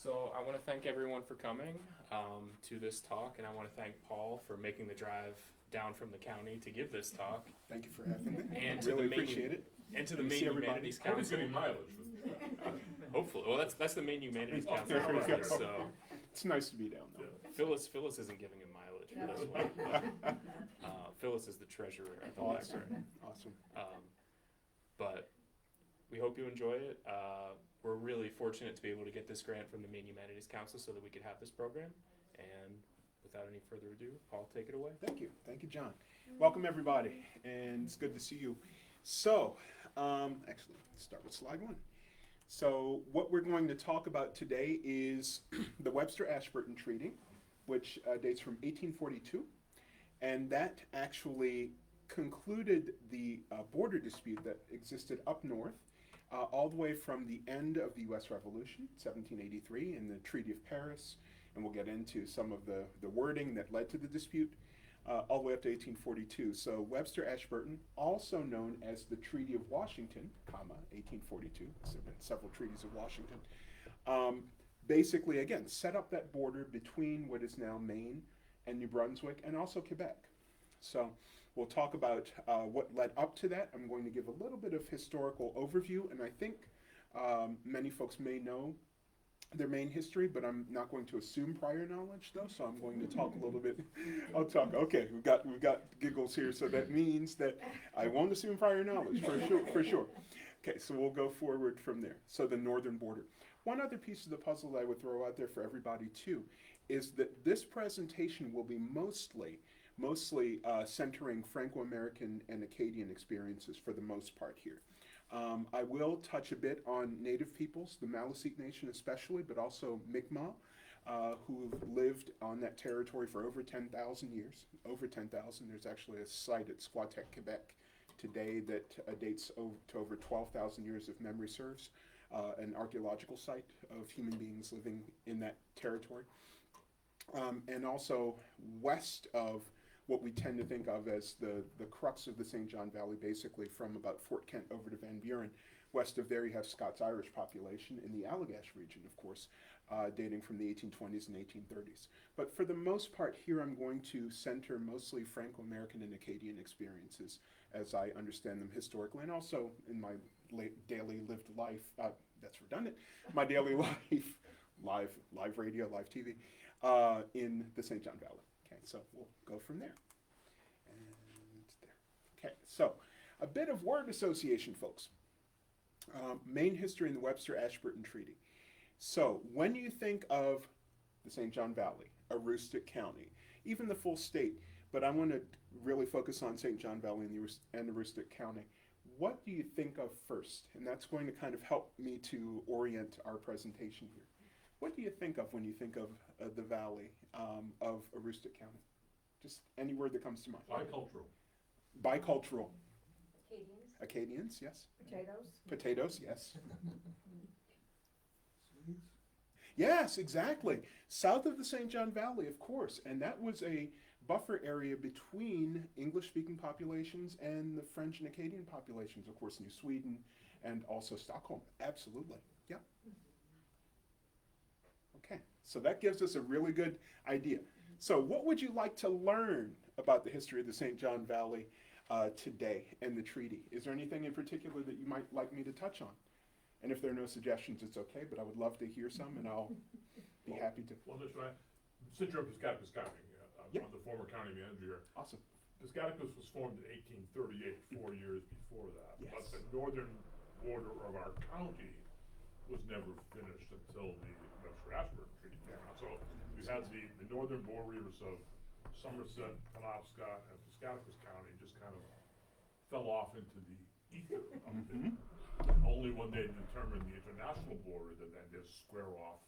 So I want to thank everyone for coming to this talk, and I want to thank Paul for making the drive down from the county to give this talk. Thank you for having me. And to really the Maine, appreciate it. And to the Good to Maine see everybody. Humanities Hope he's Council. getting mileage. Hopefully, well, that's the Maine Humanities Oh, Council. there we go. So It's nice to be down though. Phyllis isn't giving him mileage for this one. Phyllis is the treasurer at the library. Awesome. But we hope you enjoy it. We're really fortunate to be able to get this grant from the Maine Humanities Council so that we could have this program. And without any further ado, Paul, take it away. Thank you. Thank you, John. Welcome, everybody, and it's good to see you. So, actually, let's start with slide one. So, what we're going to talk about today is the Webster-Ashburton Treaty, which dates from 1842, and that actually concluded the border dispute that existed up north all the way from the end of the U.S. Revolution, 1783, and the Treaty of Paris, and we'll get into some of the wording that led to the dispute, all the way up to 1842. So Webster-Ashburton, also known as the Treaty of Washington, 1842, there have been several treaties of Washington, basically, again, set up that border between what is now Maine and New Brunswick, and also Quebec. So we'll talk about what led up to that. I'm going to give a little bit of historical overview, and I think many folks may know their Maine history, but I'm not going to assume prior knowledge though, so I'm going to talk a little bit. I'll talk, okay, we've got giggles here, so that means that I won't assume prior knowledge, for sure. Okay, so we'll go forward from there. So the northern border. One other piece of the puzzle that I would throw out there for everybody too, is that this presentation will be mostly centering Franco-American and Acadian experiences for the most part here. I will touch a bit on Native peoples, the Maliseet Nation especially, but also Mi'kmaq, who've lived on that territory for over 10,000 years. Over 10,000. There's actually a site at Squatec, Quebec today that dates to over 12,000 years if memory serves, an archaeological site of human beings living in that territory. And also west of what we tend to think of as the crux of the St. John Valley, basically from about Fort Kent over to Van Buren. West of there you have Scots-Irish population in the Allagash region, of course, dating from the 1820s and 1830s. But for the most part here I'm going to center mostly Franco-American and Acadian experiences as I understand them historically, and also in my daily lived life, that's redundant, my daily life, live radio, live TV, in the St. John Valley. Okay, so we'll go from there. And there. Okay, so a bit of word association, folks. Maine history in the Webster-Ashburton Treaty. So when you think of the St. John Valley, Aroostook County, even the full state, but I want to really focus on St. John Valley and Aroostook County, what do you think of first? And that's going to kind of help me to orient our presentation here. What do you think of when you think of the valley of Aroostook County? Just any word that comes to mind. Bicultural. Bicultural. Acadians. Acadians, yes. Potatoes. Potatoes, yes. Yes, exactly. South of the St. John Valley, of course. And that was a buffer area between English-speaking populations and the French and Acadian populations. Of course, New Sweden and also Stockholm. Absolutely. Yeah. Okay, so that gives us a really good idea. So what would you like to learn about the history of the St. John Valley today and the treaty? Is there anything in particular that you might like me to touch on? And if there are no suggestions, it's okay, but I would love to hear some, and I'll be happy to. Well, that's right. Since you're in Piscataqua County, Yeah. I'm the former county manager here. Awesome. Piscataqua was formed in 1838, 4 years before that. Yes. But the northern border of our county was never finished until the Webster-Ashburton Treaty came out. So we had the northern borders of Somerset, Penobscot, and Piscataqua County just kind of fell off into the ether of it. Only when they determined the international border did they just square off.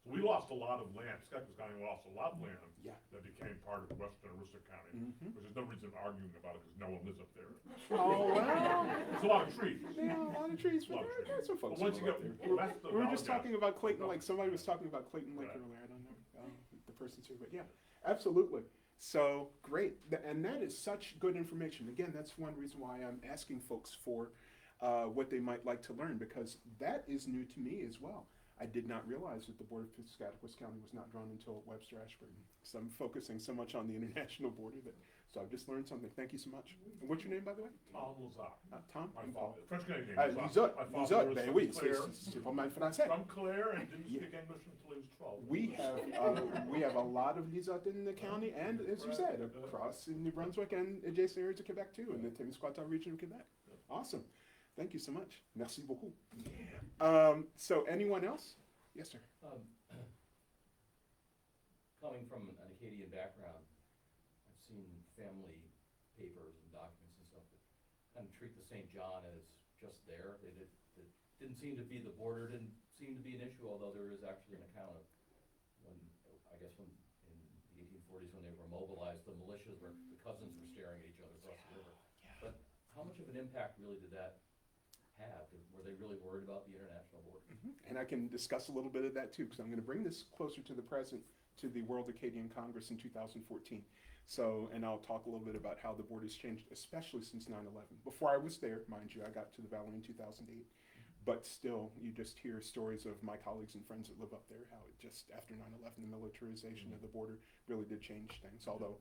So we lost a lot of land. Piscataqua County lost a lot of land Yeah. that became part of Western Aroostook County, which there's no reason arguing about it because no one lives up there. Oh, well. It's a lot of trees. Yeah, a lot of trees, but Lot of there are some folks. But once who you live get there. west of We were just Allagash- talking about Clayton Lake. Somebody was talking about Clayton Lake Right. earlier. I don't know the person's here, but yeah, absolutely. So great, and that is such good information. Again, that's one reason why I'm asking folks for what they might like to learn, because that is new to me as well. I did not realize that the border of Piscataquis County was not drawn until Webster-Ashburton. So I'm focusing so much on the international border that, so I've just learned something. Thank you so much. And what's your name, by the way? Tom Lazar. Tom? My I'm father, Paul. French Canadian. Lisot, My Lisot, father was ben from oui, Clare, c'est pas mal français. from Clare, and didn't Yeah. speak English until he was 12. We have a lot of Lisot in the county, and as you said, across in New Brunswick and adjacent areas of Quebec too, in the Témiscouata region of Quebec. Awesome. Thank you so much. Merci beaucoup. So anyone else? Yes, sir. Coming from an Acadian background, I've seen family papers and documents and stuff that kind of treat the St. John as just there. It didn't seem to be, the border didn't seem to be an issue, although there is actually an account of when, I guess when, in the 1840s when they were mobilized, the militias were, the cousins were staring at each other across the river. But how much of an impact really did that have? Were they really worried about the international border? And I can discuss a little bit of that too, because I'm going to bring this closer to the present, to the World Acadian Congress in 2014. So, and I'll talk a little bit about how the border's changed, especially since 9/11. Before I was there, mind you, I got to the Valley in 2008. But still, you just hear stories of my colleagues and friends that live up there, how it just, after 9/11, the militarization of the border really did change things. Although,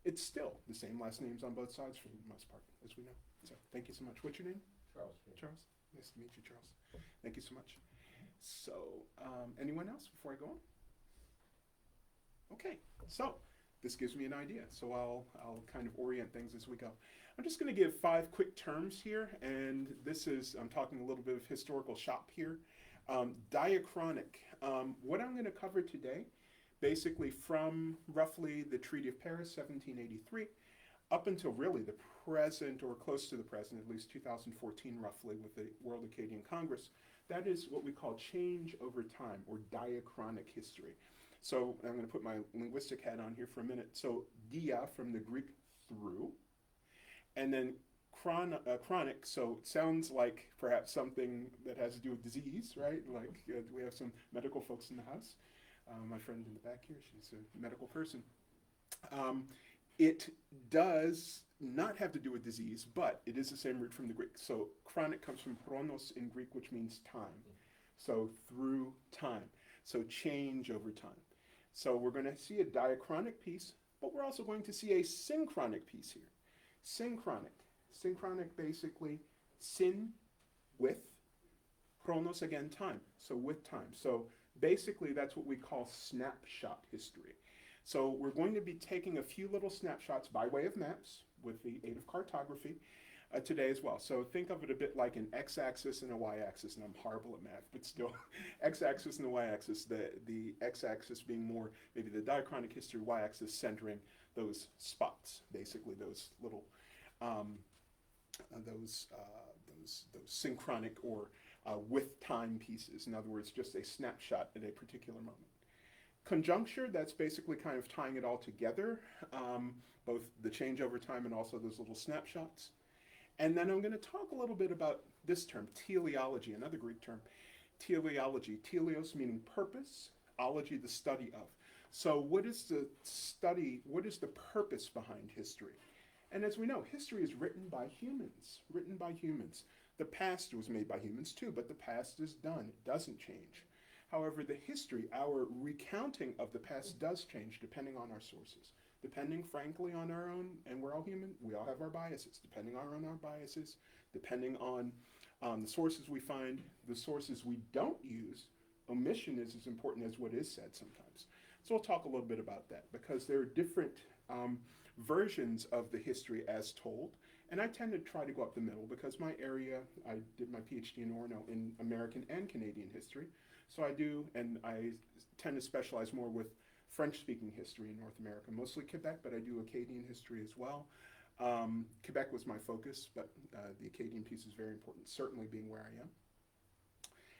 it's still the same last names on both sides for the most part, as we know. So, thank you so much. What's your name? Charles. Charles. Nice to meet you, Charles. Thank you so much. So, anyone else before I go on? Okay, so this gives me an idea. So I'll kind of orient things as we go. I'm just going to give 5 quick terms here, and this is, I'm talking a little bit of historical shop here. Diachronic. What I'm going to cover today, basically from roughly the Treaty of Paris, 1783, up until really the present, or close to the present, at least 2014 roughly, with the World Acadian Congress, that is what we call change over time, or diachronic history. So I'm going to put my linguistic hat on here for a minute. So dia, from the Greek through, and then chronic, so it sounds like perhaps something that has to do with disease, right? Like we have some medical folks in the house. My friend in the back here, she's a medical person. It does not have to do with disease, but it is the same root from the Greek. So chronic comes from chronos in Greek, which means time. So through time. So change over time. So we're going to see a diachronic piece, but we're also going to see a synchronic piece here. Synchronic. Synchronic, basically, syn, with, chronos, again, time. So with time. So basically, that's what we call snapshot history. So we're going to be taking a few little snapshots by way of maps with the aid of cartography today as well. So think of it a bit like an x-axis and a y-axis, and I'm horrible at math, but still, x-axis and the y-axis, the x-axis being more maybe the diachronic history, y-axis centering those spots, basically those little, those synchronic or with time pieces. In other words, just a snapshot at a particular moment. Conjuncture, that's basically kind of tying it all together, both the change over time and also those little snapshots. And then I'm going to talk a little bit about this term, teleology, another Greek term. Teleology, teleos meaning purpose, ology the study of. So what is the study, what is the purpose behind history? And as we know, history is written by humans, The past was made by humans too, but the past is done, it doesn't change. However, the history, our recounting of the past does change depending on our sources. Depending, frankly, on our own, and we're all human, we all have our biases. Depending on our biases, depending on the sources we find, the sources we don't use, omission is as important as what is said sometimes. So we'll talk a little bit about that, because there are different versions of the history as told, and I tend to try to go up the middle, because my area, I did my PhD in Orono in American and Canadian history, so I do, and I tend to specialize more with French-speaking history in North America, mostly Quebec, but I do Acadian history as well. Quebec was my focus, but the Acadian piece is very important, certainly being where I am.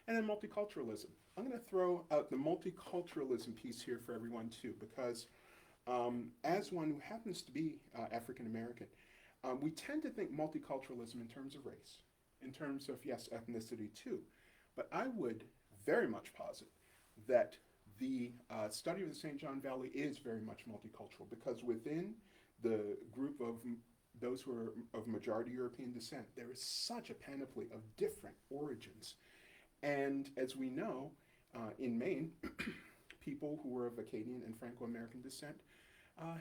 And then multiculturalism. I'm going to throw out the multiculturalism piece here for everyone too, because as one who happens to be African American, we tend to think multiculturalism in terms of race, in terms of, yes, ethnicity too. But I would very much posit that the study of the St. John Valley is very much multicultural, because within the group of those who are of majority European descent, there is such a panoply of different origins. And as we know, in Maine, people who were of Acadian and Franco-American descent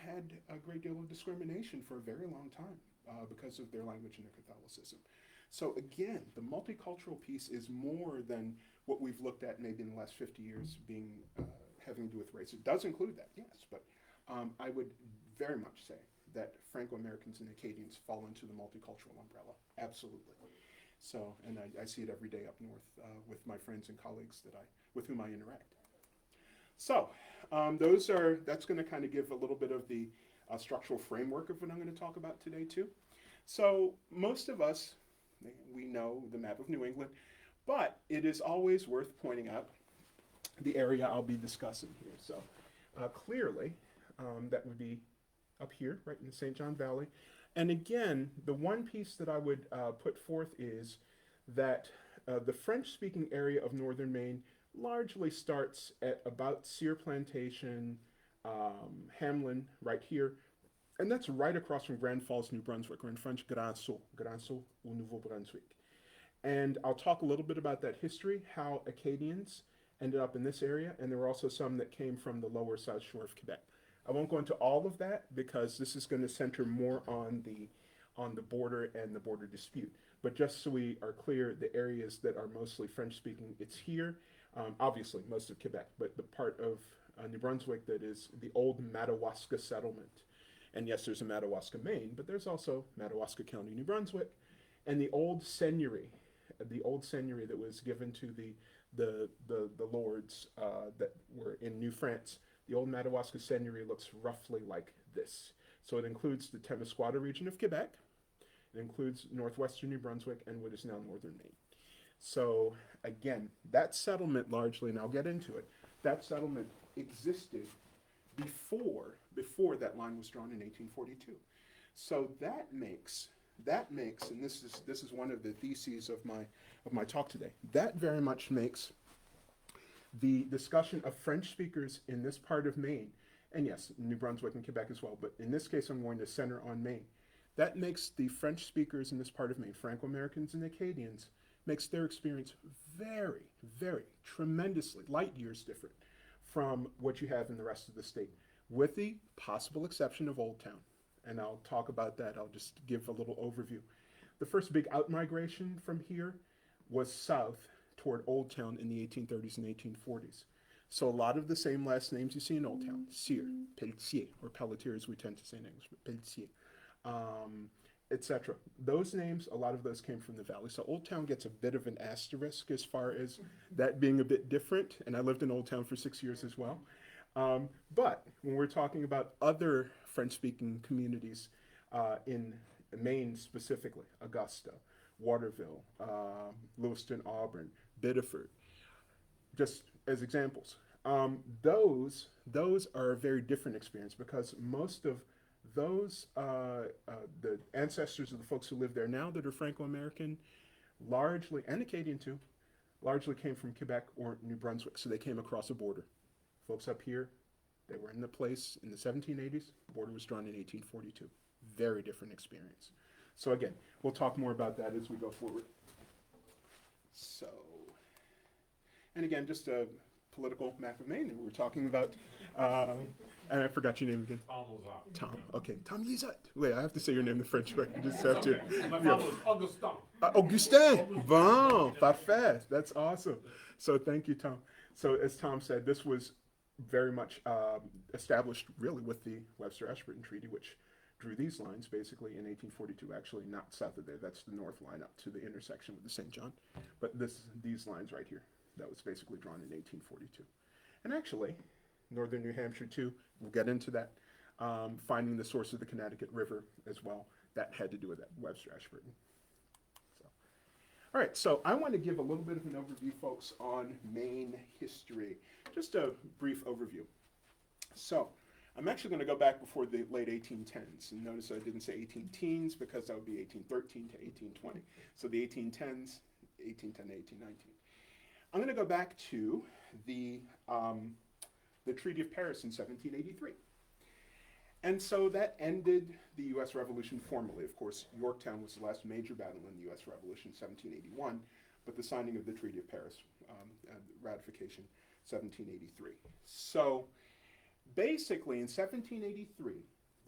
had a great deal of discrimination for a very long time because of their language and their Catholicism. So again, the multicultural piece is more than what we've looked at maybe in the last 50 years being having to do with race. It does include that, yes, but I would very much say that Franco-Americans and Acadians fall into the multicultural umbrella, absolutely. So, and I see it every day up north with my friends and colleagues with whom I interact. So, that's going to kind of give a little bit of the structural framework of what I'm going to talk about today too. So, most of us, we know the map of New England, but it is always worth pointing out the area I'll be discussing here. So, clearly, that would be up here, right in the St. John Valley. And again, the one piece that I would put forth is that the French-speaking area of northern Maine largely starts at about Sear Plantation, Hamlin, right here, and that's right across from Grand Falls, New Brunswick, or in French, Grand Sault au Nouveau-Brunswick. And I'll talk a little bit about that history, how Acadians ended up in this area, and there were also some that came from the lower South Shore of Quebec. I won't go into all of that because this is going to center more on the border and the border dispute. But just so we are clear, the areas that are mostly French-speaking, it's here. Obviously, most of Quebec, but the part of New Brunswick that is the old Madawaska settlement. And yes, there's a Madawaska, Maine, but there's also Madawaska County, New Brunswick, and the old seigneury that was given to the lords that were in New France. The old Madawaska seigneury looks roughly like this. So it includes the Témiscouata region of Quebec, it includes northwestern New Brunswick, and what is now northern Maine. So again, that settlement largely, and I'll get into it, that settlement existed before that line was drawn in 1842. So that makes, and this is one of the theses of my talk today, that very much makes the discussion of French speakers in this part of Maine, and yes, New Brunswick and Quebec as well, but in this case I'm going to center on Maine. That makes the French speakers in this part of Maine, Franco-Americans and Acadians, makes their experience very, very tremendously, light years different from what you have in the rest of the state, with the possible exception of Old Town. And I'll talk about that. I'll just give a little overview. The first big outmigration from here was south toward Old Town in the 1830s and 1840s. So a lot of the same last names you see in Old Town, Cyr, Pelletier, or Pelletier as we tend to say in English, but Pelletier, etc. Those names, a lot of those came from the valley. So Old Town gets a bit of an asterisk as far as that being a bit different, and I lived in Old Town for 6 years as well. But when we're talking about other French-speaking communities in Maine specifically, Augusta, Waterville, Lewiston, Auburn, Biddeford, just as examples. Those are a very different experience because most of those, the ancestors of the folks who live there now that are Franco-American, largely, and Acadian too, largely came from Quebec or New Brunswick, so they came across a border. Folks up here, they were in the place in the 1780s, the border was drawn in 1842. Very different experience. So again, we'll talk more about that as we go forward. So, and again, just a political map of Maine that we were talking about, and I forgot your name again. Tom Lazat. Tom, okay, Tom Lizat. Wait, I have to say your name the French way. You just have to. My father was Augustin. Augustin, bon, parfait, that's awesome. So thank you, Tom. So as Tom said, this was very much established really with the Webster-Ashburton Treaty, which drew these lines basically in 1842, actually not south of there, that's the north line up to the intersection with the St. John, but these lines right here, that was basically drawn in 1842. And actually, northern New Hampshire too, we'll get into that, finding the source of the Connecticut River as well, that had to do with that, Webster-Ashburton. So, all right, so I want to give a little bit of an overview, folks, on Maine history. Just a brief overview. So, I'm actually going to go back before the late 1810s, and notice I didn't say 18 teens because that would be 1813 to 1820. So the 1810s, 1810 to 1819. I'm going to go back to the Treaty of Paris in 1783. And so that ended the U.S. Revolution formally. Of course, Yorktown was the last major battle in the U.S. Revolution, 1781, but the signing of the Treaty of Paris, ratification, 1783. So basically in 1783,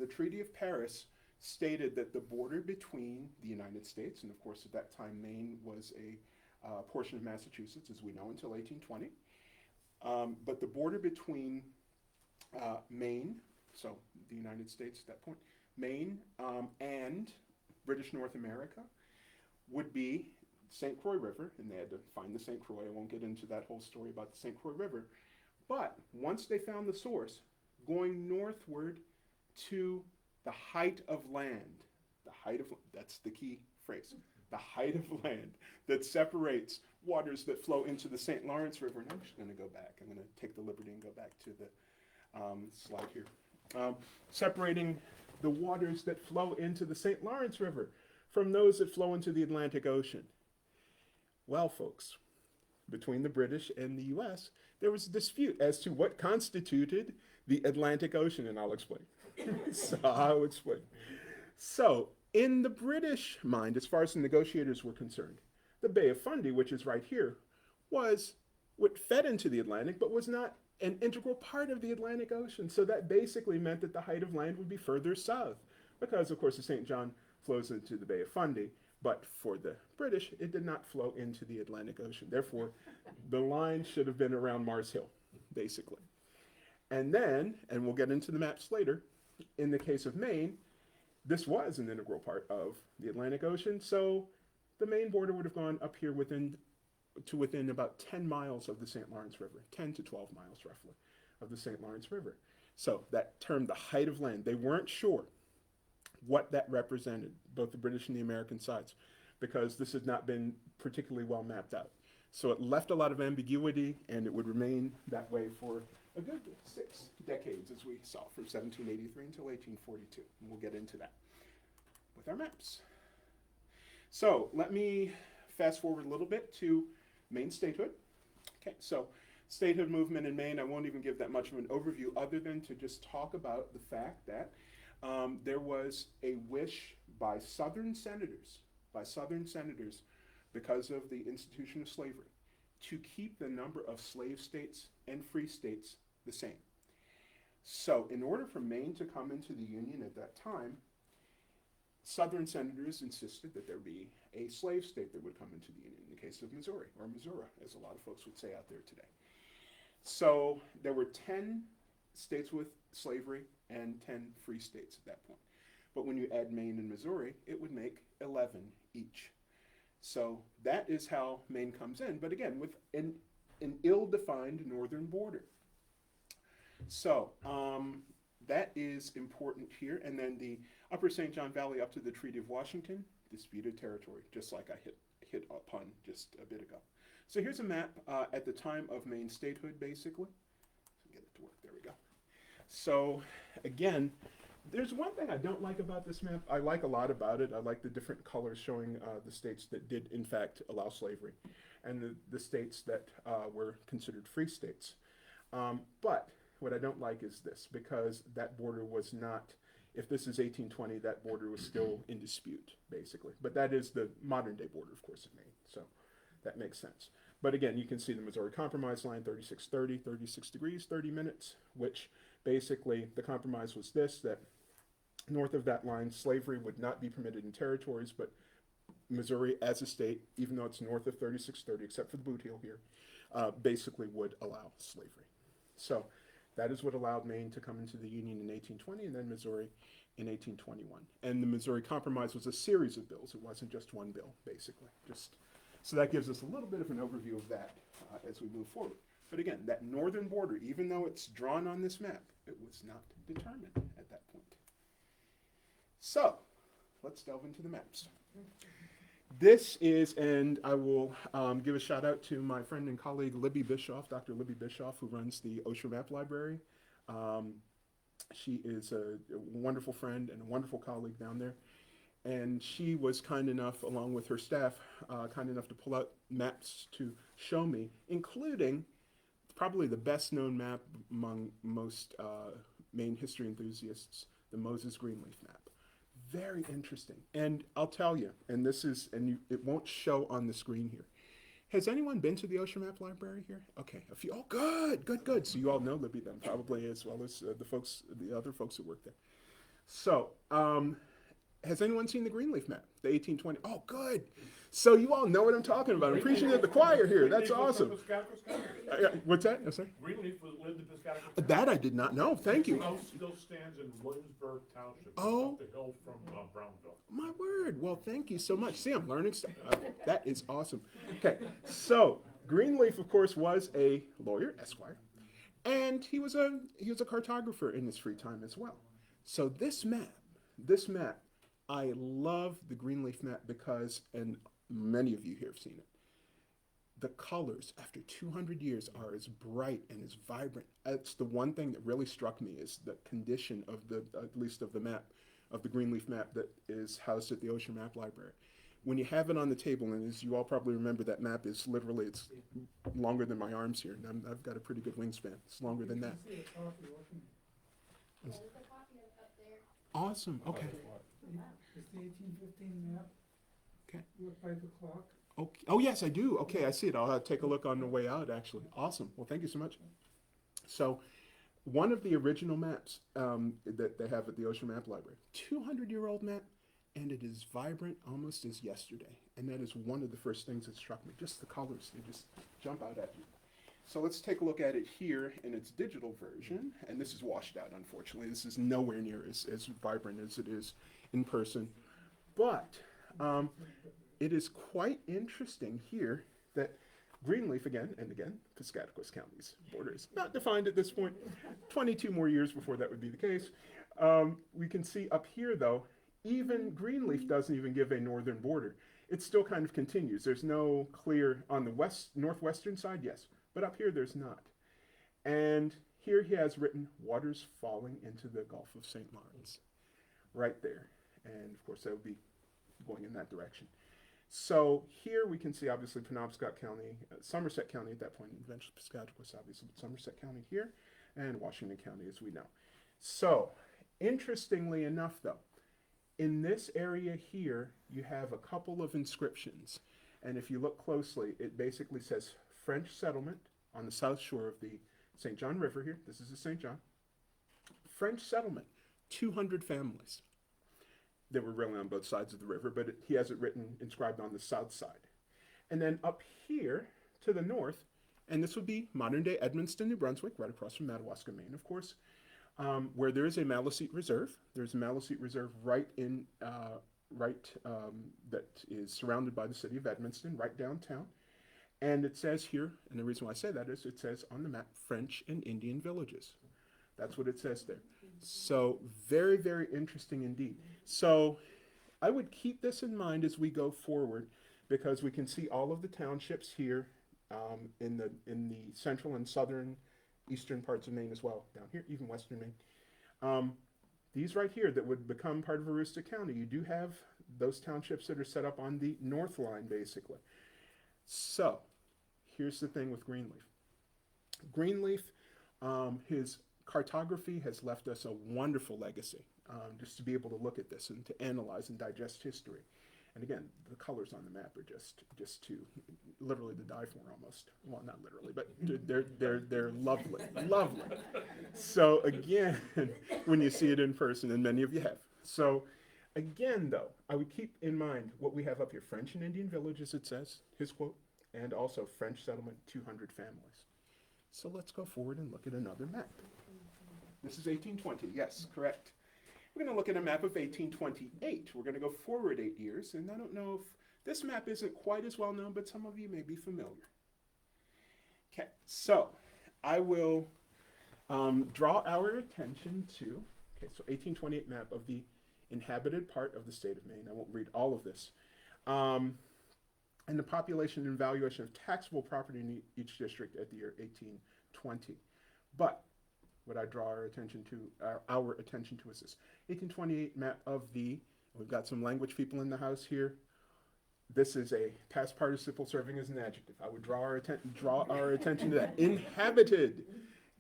the Treaty of Paris stated that the border between the United States, and of course at that time Maine was a portion of Massachusetts, as we know, until 1820, but the border between Maine, so the United States at that point, Maine and British North America would be St. Croix River, and they had to find the St. Croix. I won't get into that whole story about the St. Croix River, but once they found the source, going northward to the height of land, that's the key phrase, the height of land that separates waters that flow into the St. Lawrence River. And I'm just going to go back. I'm going to take the liberty and go back to the slide here. Separating the waters that flow into the St. Lawrence River from those that flow into the Atlantic Ocean. Well, folks, between the British and the US, there was a dispute as to what constituted the Atlantic Ocean, and I'll explain. So I'll explain. So, in the British mind, as far as the negotiators were concerned, the Bay of Fundy, which is right here, was what fed into the Atlantic, but was not an integral part of the Atlantic Ocean. So that basically meant that the height of land would be further south, because of course the St. John flows into the Bay of Fundy, but for the British, it did not flow into the Atlantic Ocean. Therefore, the line should have been around Mars Hill, basically. And then, and we'll get into the maps later, in the case of Maine, this was an integral part of the Atlantic Ocean, so the Maine border would have gone up here within about 10 miles of the St. Lawrence River, 10 to 12 miles roughly of the St. Lawrence River. So that term, the height of land, they weren't sure what that represented, both the British and the American sides, because this had not been particularly well mapped out. So it left a lot of ambiguity, and it would remain that way for a good 6 decades, as we saw, from 1783 until 1842. And we'll get into that with our maps. So let me fast forward a little bit to Maine statehood. Okay, so statehood movement in Maine, I won't even give that much of an overview other than to just talk about the fact that there was a wish by Southern senators, because of the institution of slavery, to keep the number of slave states and free states the same. So in order for Maine to come into the Union at that time, Southern senators insisted that there be a slave state that would come into the Union, in the case of Missouri, or Missouri, as a lot of folks would say out there today. So there were 10 states with slavery and 10 free states at that point. But when you add Maine and Missouri, it would make 11 each. So that is how Maine comes in, but again, with an ill-defined northern border. So that is important here. And then the Upper St. John Valley up to the Treaty of Washington, disputed territory, just like I hit upon just a bit ago. So here's a map at the time of Maine statehood, basically. Get it to work, there we go. So again, there's one thing I don't like about this map. I like a lot about it. I like the different colors showing the states that did in fact allow slavery and the states that were considered free states. But what I don't like is this, because that border was not, if this is 1820, that border was still in dispute, basically. But that is the modern day border, of course, of Maine. So that makes sense. But again, you can see the Missouri Compromise line, 3630, 36 degrees, 30 minutes, which basically the compromise was this, that north of that line, slavery would not be permitted in territories, but Missouri as a state, even though it's north of 3630, except for the boot heel here, basically would allow slavery. So that is what allowed Maine to come into the Union in 1820, and then Missouri in 1821. And the Missouri Compromise was a series of bills. It wasn't just one bill, basically. So that gives us a little bit of an overview of that as we move forward. But again, that northern border, even though it's drawn on this map, it was not determined at that point. So let's delve into the maps. This is, and I will give a shout out to my friend and colleague Libby Bischoff, Dr. Libby Bischoff, who runs the Osher Map Library. She is a wonderful friend and a wonderful colleague down there. And she was kind enough, along with her staff, kind enough to pull out maps to show me, including probably the best known map among most Maine history enthusiasts, the Moses Greenleaf map. Very interesting. And I'll tell you, and this is, and it won't show on the screen here, Has anyone been to the Osher Map Library here? Okay, a few. Oh, good, good, good. So you all know Libby then, probably, as well as the other folks who work there. So, has anyone seen the Greenleaf map, the 1820? Oh, good. So you all know what I'm talking about. I'm preaching to the choir here. That's awesome. What's that? I'm sorry. Greenleaf lived in Piscataqua. That I did not know. Thank you. House still stands in Williamsburg Township, Oh. up the hill from Brownville. My word. Well, thank you so much. See, I'm learning stuff. That is awesome. Okay, so Greenleaf, of course, was a lawyer, Esquire, and he was a cartographer in his free time as well. So this map, I love the Greenleaf map because, and many of you here have seen it, the colors after 200 years are as bright and as vibrant. That's the one thing that really struck me, is the condition of at least of the map, of the Greenleaf map that is housed at the Osher Map Library. When you have it on the table, and as you all probably remember, that map is literally, it's longer than my arms here, and I've got a pretty good wingspan. It's longer than that. Awesome, okay. It's the 1815 map. Okay. Look by the clock. Okay. Oh, yes, I do. Okay, I see it. I'll take a look on the way out, actually. Awesome. Well, thank you so much. So, one of the original maps that they have at the Osher Map Library, 200-year-old map, and it is vibrant almost as yesterday. And that is one of the first things that struck me. Just the colors, they just jump out at you. So let's take a look at it here in its digital version. And this is washed out, unfortunately. This is nowhere near as vibrant as it is in person. But it is quite interesting here that Greenleaf, again and again, Piscataqua County's border is not defined at this point. 22 more years before that would be the case. We can see up here, though, even Greenleaf doesn't even give a northern border. It still kind of continues. There's no clear, on the northwestern side, yes, but up here there's not. And here he has written, waters falling into the Gulf of St. Lawrence, right there. And of course that would be going in that direction. So here we can see obviously Penobscot County, Somerset County at that point, eventually Piscataqua, obviously, but Somerset County here, and Washington County as we know. So, interestingly enough though, in this area here, you have a couple of inscriptions. And if you look closely, it basically says French settlement on the south shore of the St. John River here. This is the St. John. French settlement, 200 families. They were really on both sides of the river, but he has it inscribed on the south side. And then up here to the north, and this would be modern day Edmundston, New Brunswick, right across from Madawaska, Maine, of course, where there is a Maliseet Reserve. There's a Maliseet Reserve that is surrounded by the city of Edmundston, right downtown. And it says here, and the reason why I say that is it says on the map, French and Indian villages. That's what it says there. So very, very interesting indeed. So I would keep this in mind as we go forward, because we can see all of the townships here in the central and southern eastern parts of Maine as well, down here, even western Maine. These right here that would become part of Aroostook County, you do have those townships that are set up on the north line, basically. So here's the thing with Greenleaf. Greenleaf, his cartography has left us a wonderful legacy, just to be able to look at this and to analyze and digest history. And again, the colors on the map are just to literally to die for almost. Well, not literally, but they're lovely, lovely. So again, when you see it in person, and many of you have. So again, though, I would keep in mind what we have up here: French and Indian villages, it says, his quote, and also French settlement, 200 families. So let's go forward and look at another map. This is 1820, yes, correct. We're going to look at a map of 1828. We're going to go forward 8 years, and I don't know if this map isn't quite as well known, but some of you may be familiar. Okay, so I will draw our attention to, so 1828 map of the inhabited part of the state of Maine. I won't read all of this. And the population and valuation of taxable property in each district at the year 1820. But what I draw our attention to is this 1828 map of the, we've got some language people in the house here. This is a past participle serving as an adjective. I would draw our attention to that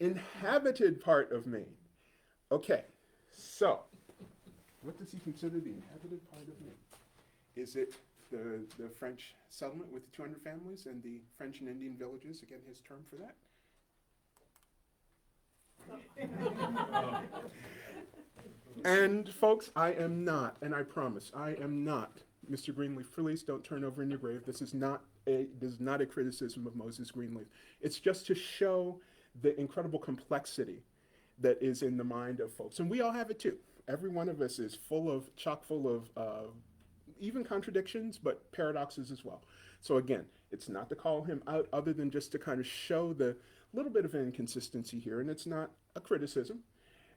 inhabited part of Maine. Okay, so what does he consider the inhabited part of Maine? Is it the French settlement with the 200 families and the French and Indian villages, again, his term for that. And folks, I am not, and I promise, I am not, Mr. Greenleaf, please don't turn over in your grave. This is not a criticism of Moses Greenleaf. It's just to show the incredible complexity that is in the mind of folks. And we all have it too. Every one of us is chock full of even contradictions, but paradoxes as well. So again, it's not to call him out other than just to kind of show the little bit of inconsistency here, and it's not a criticism,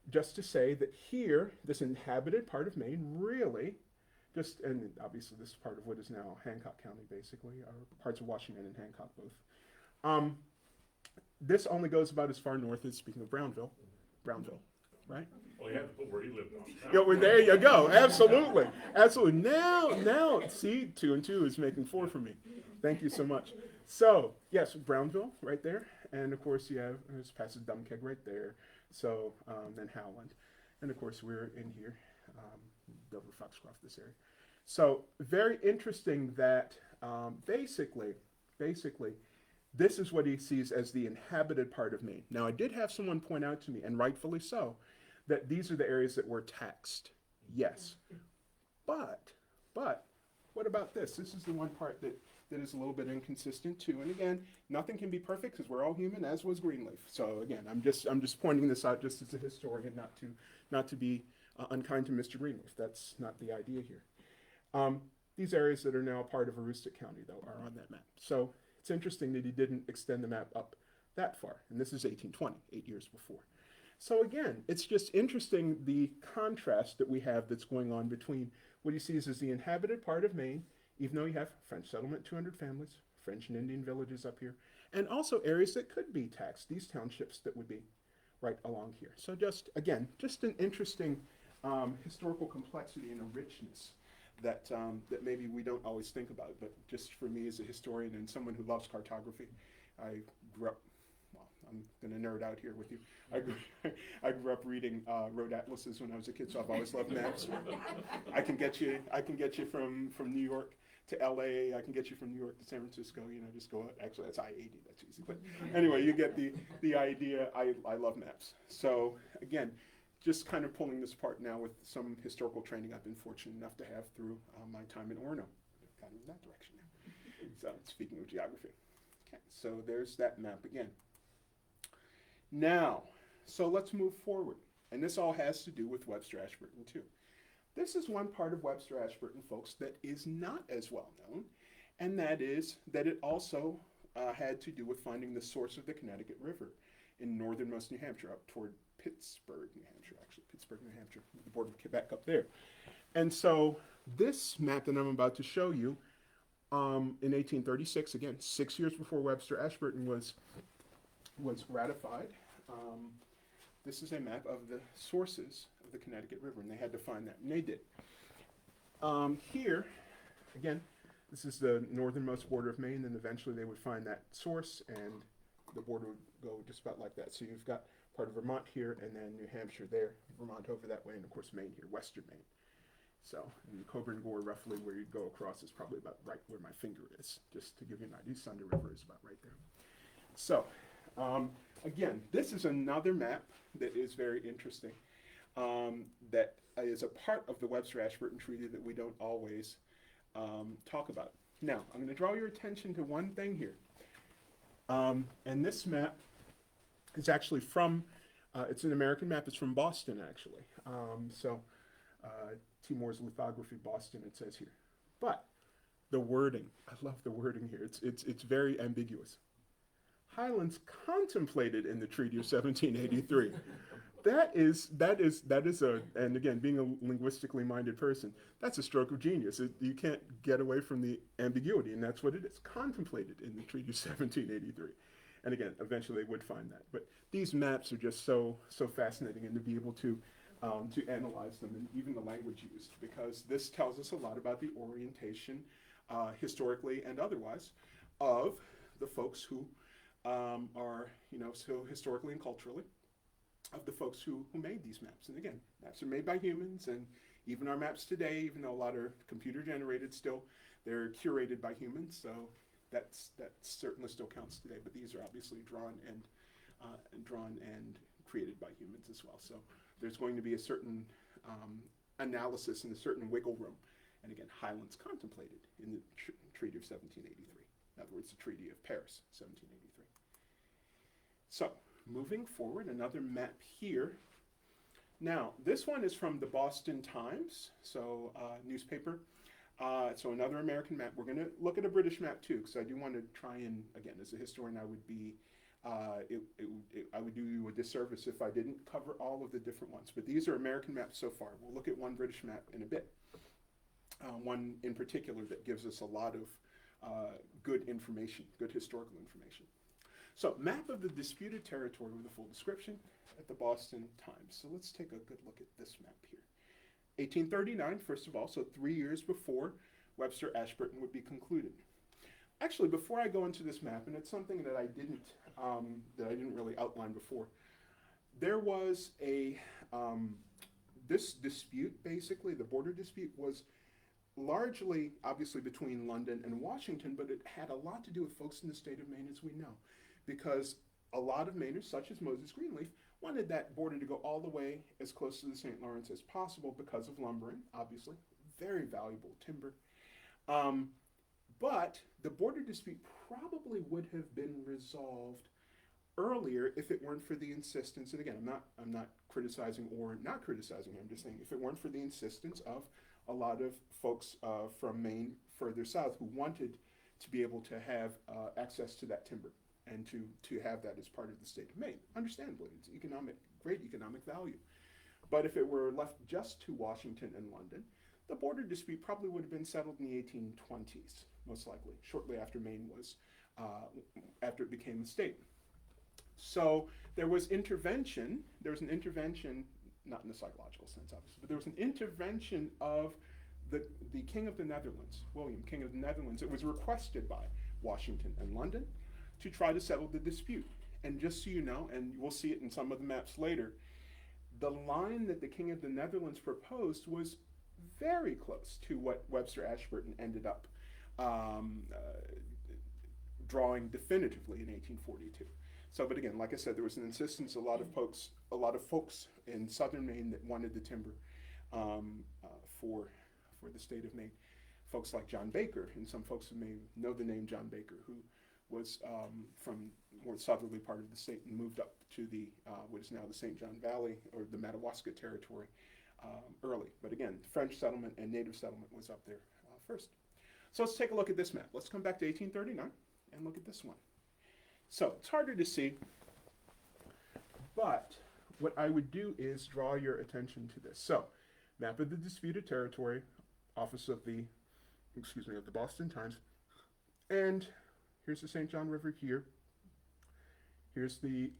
just to say that here, this inhabited part of Maine really and obviously this is part of what is now Hancock County, basically, or parts of Washington and Hancock both. This only goes about as far north as, speaking of Brownville, right? Well, you have to put where he lived on. Yeah, well, there you go. Absolutely. Absolutely. Now, see, 2 and 2 is making 4 for me. Thank you so much. So, yes, Brownville right there. And of course, you have, this passes Dumbkeg right there. So, then Howland. And of course, we're in here, Dover, Foxcroft, this area. So, very interesting that basically, this is what he sees as the inhabited part of Maine. Now, I did have someone point out to me, and rightfully so, that these are the areas that were taxed. Yes. But, what about this? This is the one part that is a little bit inconsistent too. And again, nothing can be perfect because we're all human, as was Greenleaf. So again, I'm just pointing this out just as a historian, not to be unkind to Mr. Greenleaf. That's not the idea here. These areas that are now part of Aroostook County, though, are on that map. So it's interesting that he didn't extend the map up that far. And this is 1820, 8 years before. So again, it's just interesting the contrast that we have that's going on between what he sees as the inhabited part of Maine, even though you have French settlement, 200 families, French and Indian villages up here, and also areas that could be taxed, these townships that would be right along here. So just, again, just an interesting historical complexity and a richness that maybe we don't always think about. But just for me as a historian and someone who loves cartography, I grew up, well, I'm going to nerd out here with you. I grew up reading road atlases when I was a kid, so I've always loved maps. I can get you from New York to LA. I can get you from New York to San Francisco. Just go out. Actually, that's I-80. That's easy. But anyway, you get the idea. I love maps. So again, just kind of pulling this apart now with some historical training I've been fortunate enough to have through my time in Orono. Kind of in that direction now. So speaking of geography. Okay, so there's that map again. Now, so let's move forward. And this all has to do with Webster-Ashburton too. This is one part of Webster-Ashburton, folks, that is not as well known, and that is that it also had to do with finding the source of the Connecticut River in northernmost New Hampshire, up toward Pittsburgh, New Hampshire, the border of Quebec up there. And so this map that I'm about to show you, in 1836, again, 6 years before Webster-Ashburton was ratified, this is a map of the sources of the Connecticut River, and they had to find that, and they did. Here, again, this is the northernmost border of Maine, and eventually they would find that source, and the border would go just about like that. So you've got part of Vermont here, and then New Hampshire there, Vermont over that way, and of course Maine here, western Maine. So, and Coburn Gore, roughly where you'd go across, is probably about right where my finger is, just to give you an idea. Thunder River is about right there. So, again, this is another map that is very interesting, that is a part of the Webster-Ashburton Treaty that we don't always talk about. Now, I'm going to draw your attention to one thing here. And this map is actually from, it's an American map, it's from Boston, actually. Timor's lithography, Boston, it says here. But the wording, I love the wording here. It's very ambiguous. Highlands contemplated in the Treaty of 1783. That is and again, being a linguistically minded person, that's a stroke of genius. You can't get away from the ambiguity, and that's what it is. Contemplated in the Treaty of 1783. And again, eventually they would find that. But these maps are just so fascinating, and to be able to analyze them, and even the language used, because this tells us a lot about the orientation, historically and otherwise, of the folks who are, so historically and culturally, of the folks who made these maps. And again, maps are made by humans, and even our maps today, even though a lot are computer generated still, They're curated by humans, so that certainly still counts today. But these are obviously drawn and created by humans as well. So there's going to be a certain analysis and a certain wiggle room. And again, Highlands contemplated in the Treaty of 1783. In other words, the Treaty of Paris, 1783. So moving forward, another map here. Now, this one is from the Boston Times, so newspaper. So another American map. We're going to look at a British map too, because I do want to try and, again, as a historian, I would be, I would do you a disservice if I didn't cover all of the different ones. But these are American maps so far. We'll look at one British map in a bit. One in particular that gives us a lot of good information, good historical information. So, map of the disputed territory with a full description at the Boston Times. So let's take a good look at this map here. 1839, first of all, so 3 years before Webster-Ashburton would be concluded. Actually, before I go into this map, and it's something that I didn't really outline before, there was this dispute, basically, the border dispute was largely, obviously, between London and Washington, but it had a lot to do with folks in the state of Maine, as we know, because a lot of Mainers, such as Moses Greenleaf, wanted that border to go all the way as close to the St. Lawrence as possible because of lumbering, obviously, very valuable timber. But the border dispute probably would have been resolved earlier if it weren't for the insistence, and again, I'm not criticizing or not criticizing, I'm just saying if it weren't for the insistence of a lot of folks from Maine further south who wanted to be able to have access to that timber and to have that as part of the state of Maine. Understandably, it's great economic value. But if it were left just to Washington and London, the border dispute probably would have been settled in the 1820s, most likely, shortly after Maine was, after it became a state. So there was intervention, not in the psychological sense, obviously, but there was an intervention of the King of the Netherlands, William, King of the Netherlands. It was requested by Washington and London to try to settle the dispute. And just so you know, and we'll see it in some of the maps later, the line that the King of the Netherlands proposed was very close to what Webster-Ashburton ended up drawing definitively in 1842. So, but again, like I said, there was an insistence, a lot of folks in southern Maine that wanted the timber for the state of Maine. Folks like John Baker, and some folks who may know the name John Baker, who was from more southerly part of the state and moved up to the what is now the St. John Valley or the Madawaska territory early. But again, French settlement and native settlement was up there first. So let's take a look at this map. Let's come back to 1839 and look at this one. So it's harder to see, but what I would do is draw your attention to this. So, map of the disputed territory, office of the Boston Times, and here's the St. John River here. Here's the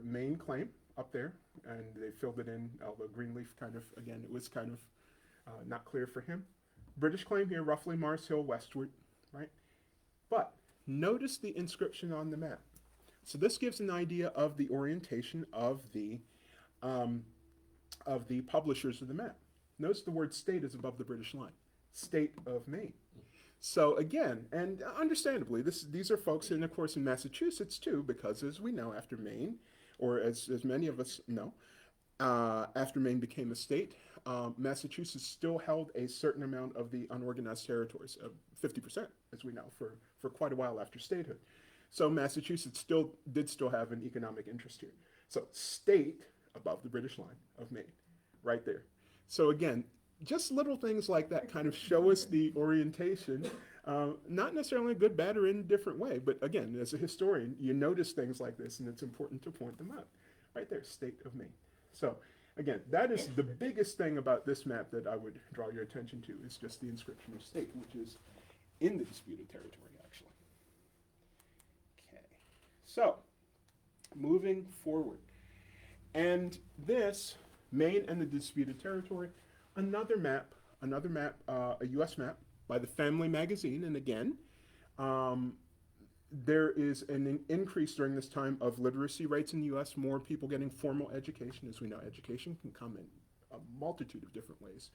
Maine claim up there, and they filled it in. Although Greenleaf it was kind of not clear for him. British claim here, roughly Mars Hill westward, right? But notice the inscription on the map. So this gives an idea of the orientation of the publishers of the map. Notice the word state is above the British line. State of Maine. So again, and understandably, these are folks, and of course in Massachusetts too, because as we know, after Maine, or as many of us know, after Maine became a state, Massachusetts still held a certain amount of the unorganized territories, 50%, as we know, for quite a while after statehood. So Massachusetts still have an economic interest here. So state above the British line of Maine, right there. So again, just little things like that kind of show us the orientation, not necessarily good, bad, or indifferent way, but again, as a historian, you notice things like this, and it's important to point them out. Right there, state of Maine. So again, that is the biggest thing about this map that I would draw your attention to, is just the inscription of state, which is in the disputed territory, actually. Okay, so moving forward. And this, Maine and the disputed territory, another map, a U.S. map by the Family Magazine, and again, there is an increase during this time of literacy rates in the U.S., more people getting formal education. As we know, education can come in a multitude of different ways,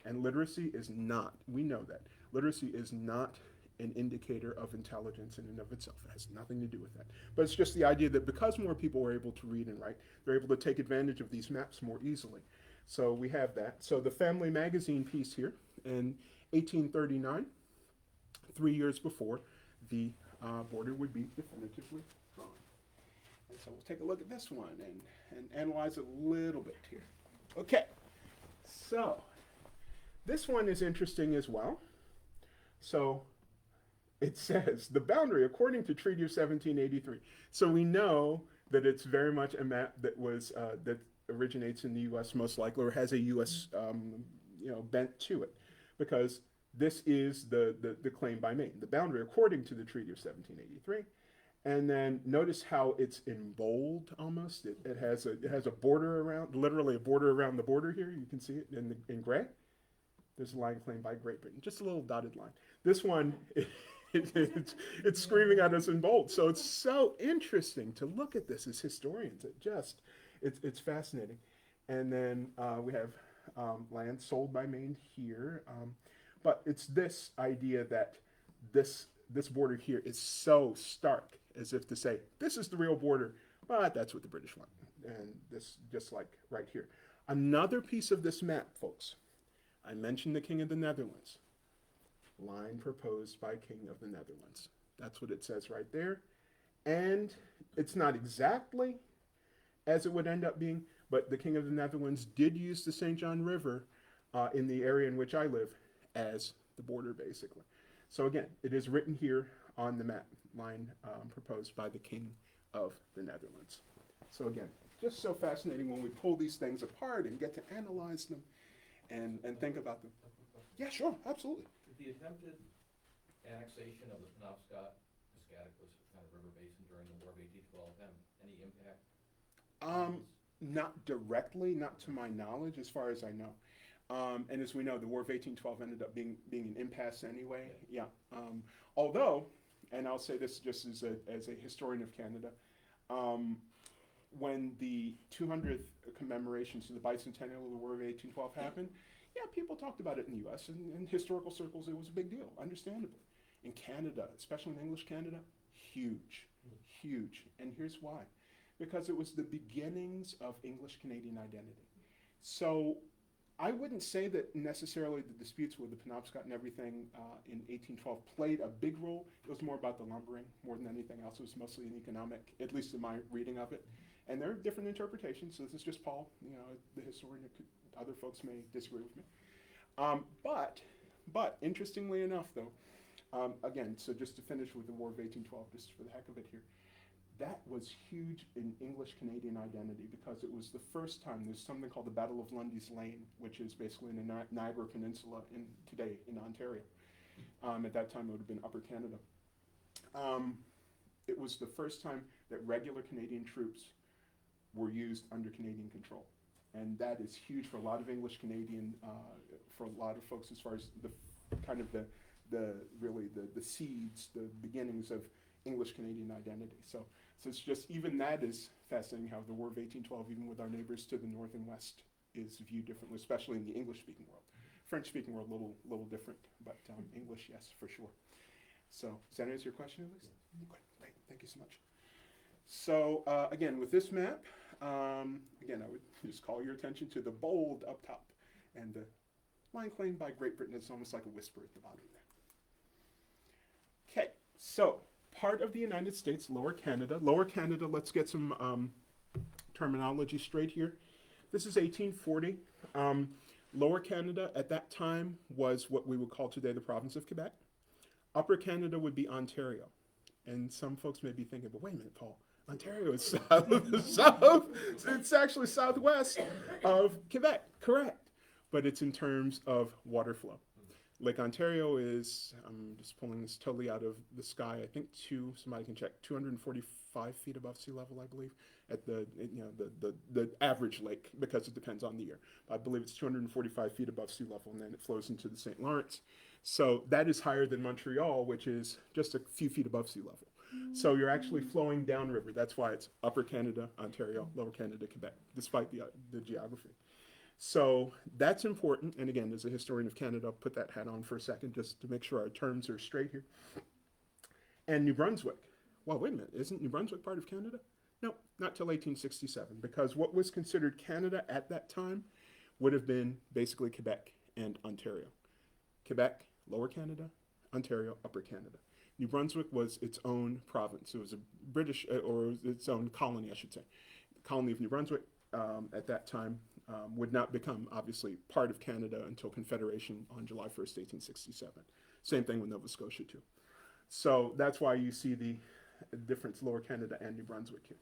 and literacy is not. We know that. Literacy is not an indicator of intelligence in and of itself. It has nothing to do with that. But it's just the idea that because more people were able to read and write, they're able to take advantage of these maps more easily. So we have that. So the Family Magazine piece here in 1839, 3 years before, the border would be definitively drawn. And so we'll take a look at this one and analyze it a little bit here. Okay, so this one is interesting as well. So it says the boundary according to Treaty of 1783. So we know that it's very much a map that was that originates in the U.S. most likely, or has a U.S. Bent to it, because this is the claim by Maine. The boundary according to the Treaty of 1783. And then notice how it's in bold almost. It has a border around, literally a border around the border here. You can see it in gray. There's a line claimed by Great Britain, just a little dotted line. This one, it's screaming at us in bold. So it's so interesting to look at this as historians. It's fascinating. And then we have land sold by Maine here. But it's this idea that this border here is so stark, as if to say, this is the real border, but that's what the British want. And this, just like right here. Another piece of this map, folks, I mentioned the King of the Netherlands. Line proposed by King of the Netherlands. That's what it says right there. And it's not exactly as it would end up being, but the King of the Netherlands did use the St. John River in the area in which I live as the border, basically. So again, it is written here on the map, line proposed by the King of the Netherlands. So again, just so fascinating when we pull these things apart and get to analyze them and think about them. Yeah, sure, absolutely. Did the attempted annexation of the Penobscot, Piscataquis kind of river basin during the War of 1812 have any impact? Not directly, not to my knowledge, as far as I know. And as we know, the War of 1812 ended up being an impasse anyway. Yeah. Although, and I'll say this just as a historian of Canada, when the 200th commemorations to the bicentennial of the War of 1812 happened, yeah, people talked about it in the U.S. and in historical circles, it was a big deal, understandably. In Canada, especially in English Canada, huge, huge. And here's why. Because it was the beginnings of English Canadian identity. So I wouldn't say that necessarily the disputes with the Penobscot and everything in 1812 played a big role. It was more about the lumbering more than anything else. It was mostly an economic, at least in my reading of it. And there are different interpretations. So this is just Paul, the historian. Other folks may disagree with me. But interestingly enough, though, again, so just to finish with the War of 1812, just for the heck of it here, that was huge in English Canadian identity because it was the first time there's something called the Battle of Lundy's Lane, which is basically in the Niagara Peninsula today in Ontario. At that time, it would have been Upper Canada. It was the first time that regular Canadian troops were used under Canadian control. And that is huge for a lot of English Canadian, for a lot of folks as far as the kind of the seeds, the beginnings of English Canadian identity. So it's just, even that is fascinating how the War of 1812, even with our neighbors to the north and west, is viewed differently, especially in the English-speaking world. French-speaking world, a little different, but English, yes, for sure. So does that answer your question, at least? Okay, great, thank you so much. So again, with this map, again, I would just call your attention to the bold up top, and the line claimed by Great Britain is almost like a whisper at the bottom there. Okay, so part of the United States, Lower Canada. Lower Canada, let's get some terminology straight here. This is 1840. Lower Canada at that time was what we would call today the province of Quebec. Upper Canada would be Ontario. And some folks may be thinking, but wait a minute, Paul, Ontario is south. It's actually southwest of Quebec, correct. But it's in terms of water flow. Lake Ontario is, I'm just pulling this totally out of the sky, I think somebody can check, 245 feet above sea level, I believe, at the average lake, because it depends on the year. I believe it's 245 feet above sea level, and then it flows into the St. Lawrence. So that is higher than Montreal, which is just a few feet above sea level. So you're actually flowing downriver. That's why it's Upper Canada, Ontario, Lower Canada, Quebec, despite the geography. So that's important. And again, as a historian of Canada, I'll put that hat on for a second just to make sure our terms are straight here. And New Brunswick. Well, wait a minute. Isn't New Brunswick part of Canada? No, not till 1867, because what was considered Canada at that time would have been basically Quebec and Ontario. Quebec, Lower Canada, Ontario, Upper Canada. New Brunswick was its own province. It was a British, or its own colony, I should say. The colony of New Brunswick at that time would not become, obviously, part of Canada until Confederation on July 1st, 1867. Same thing with Nova Scotia, too. So that's why you see the difference, Lower Canada and New Brunswick here.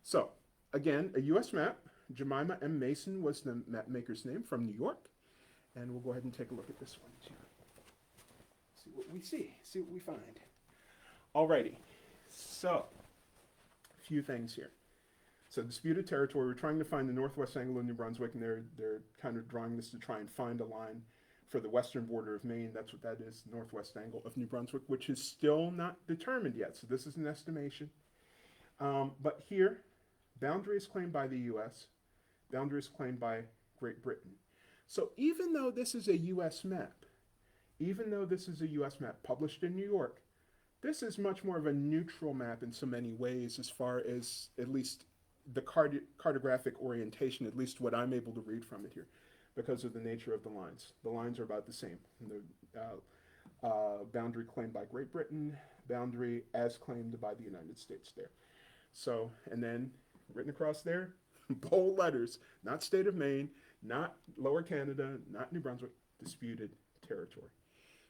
So, again, a U.S. map. Jemima M. Mason was the map maker's name from New York. And we'll go ahead and take a look at this one, too. See what we see what we find. Alrighty, so, a few things here. So disputed territory, we're trying to find the northwest angle of New Brunswick, and they're kind of drawing this to try and find a line for the western border of Maine. That's what that is, northwest angle of New Brunswick, which is still not determined yet. So this is an estimation. But here, boundary is claimed by the U.S., boundary is claimed by Great Britain. So even though this is a U.S. map, published in New York, this is much more of a neutral map in so many ways as far as at least the cartographic orientation, at least what I'm able to read from it here, because of the nature of the lines. The lines are about the same. The boundary claimed by Great Britain, boundary as claimed by the United States there. So, and then written across there, bold letters, not state of Maine, not Lower Canada, not New Brunswick, disputed territory.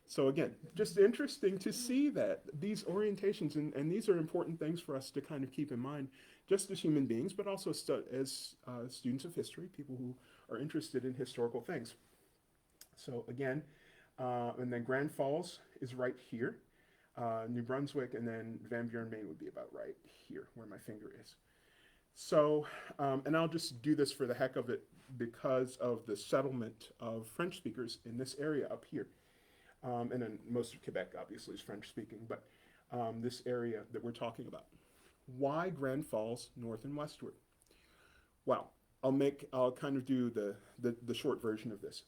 So again, just interesting to see that these orientations, and these are important things for us to kind of keep in mind, just as human beings, but also as students of history, people who are interested in historical things. So again, and then Grand Falls is right here. New Brunswick, and then Van Buren, Maine would be about right here, where my finger is. So, and I'll just do this for the heck of it because of the settlement of French speakers in this area up here. And then most of Quebec, obviously, is French-speaking, but this area that we're talking about. Why Grand Falls, north and westward? Well, I'll kind of do the short version of this.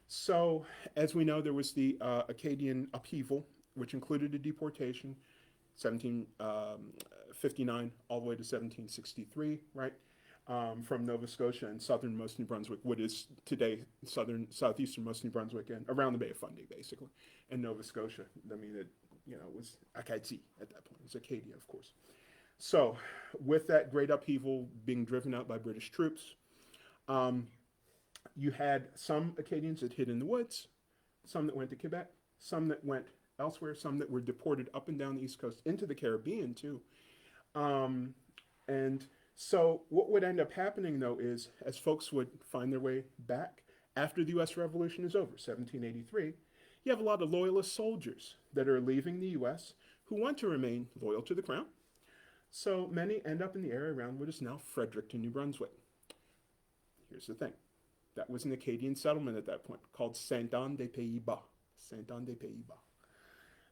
So, as we know, there was the Acadian upheaval, which included a deportation, 1759 all the way to 1763, right? From Nova Scotia and southernmost New Brunswick, what is today southeasternmost New Brunswick, and around the Bay of Fundy, basically, and Nova Scotia. I mean, it was Acadie at that point. It was Acadia, of course. So, with that great upheaval being driven out by British troops, you had some Acadians that hid in the woods, some that went to Quebec, some that went elsewhere, some that were deported up and down the East Coast into the Caribbean, too. And so what would end up happening, though, is as folks would find their way back after the U.S. Revolution is over, 1783, you have a lot of loyalist soldiers that are leaving the U.S. who want to remain loyal to the crown. So many end up in the area around what is now Fredericton, New Brunswick. Here's the thing. That was an Acadian settlement at that point called Saint-Anne-des-Pays-Bas. Saint-Anne-des-Pays-Bas.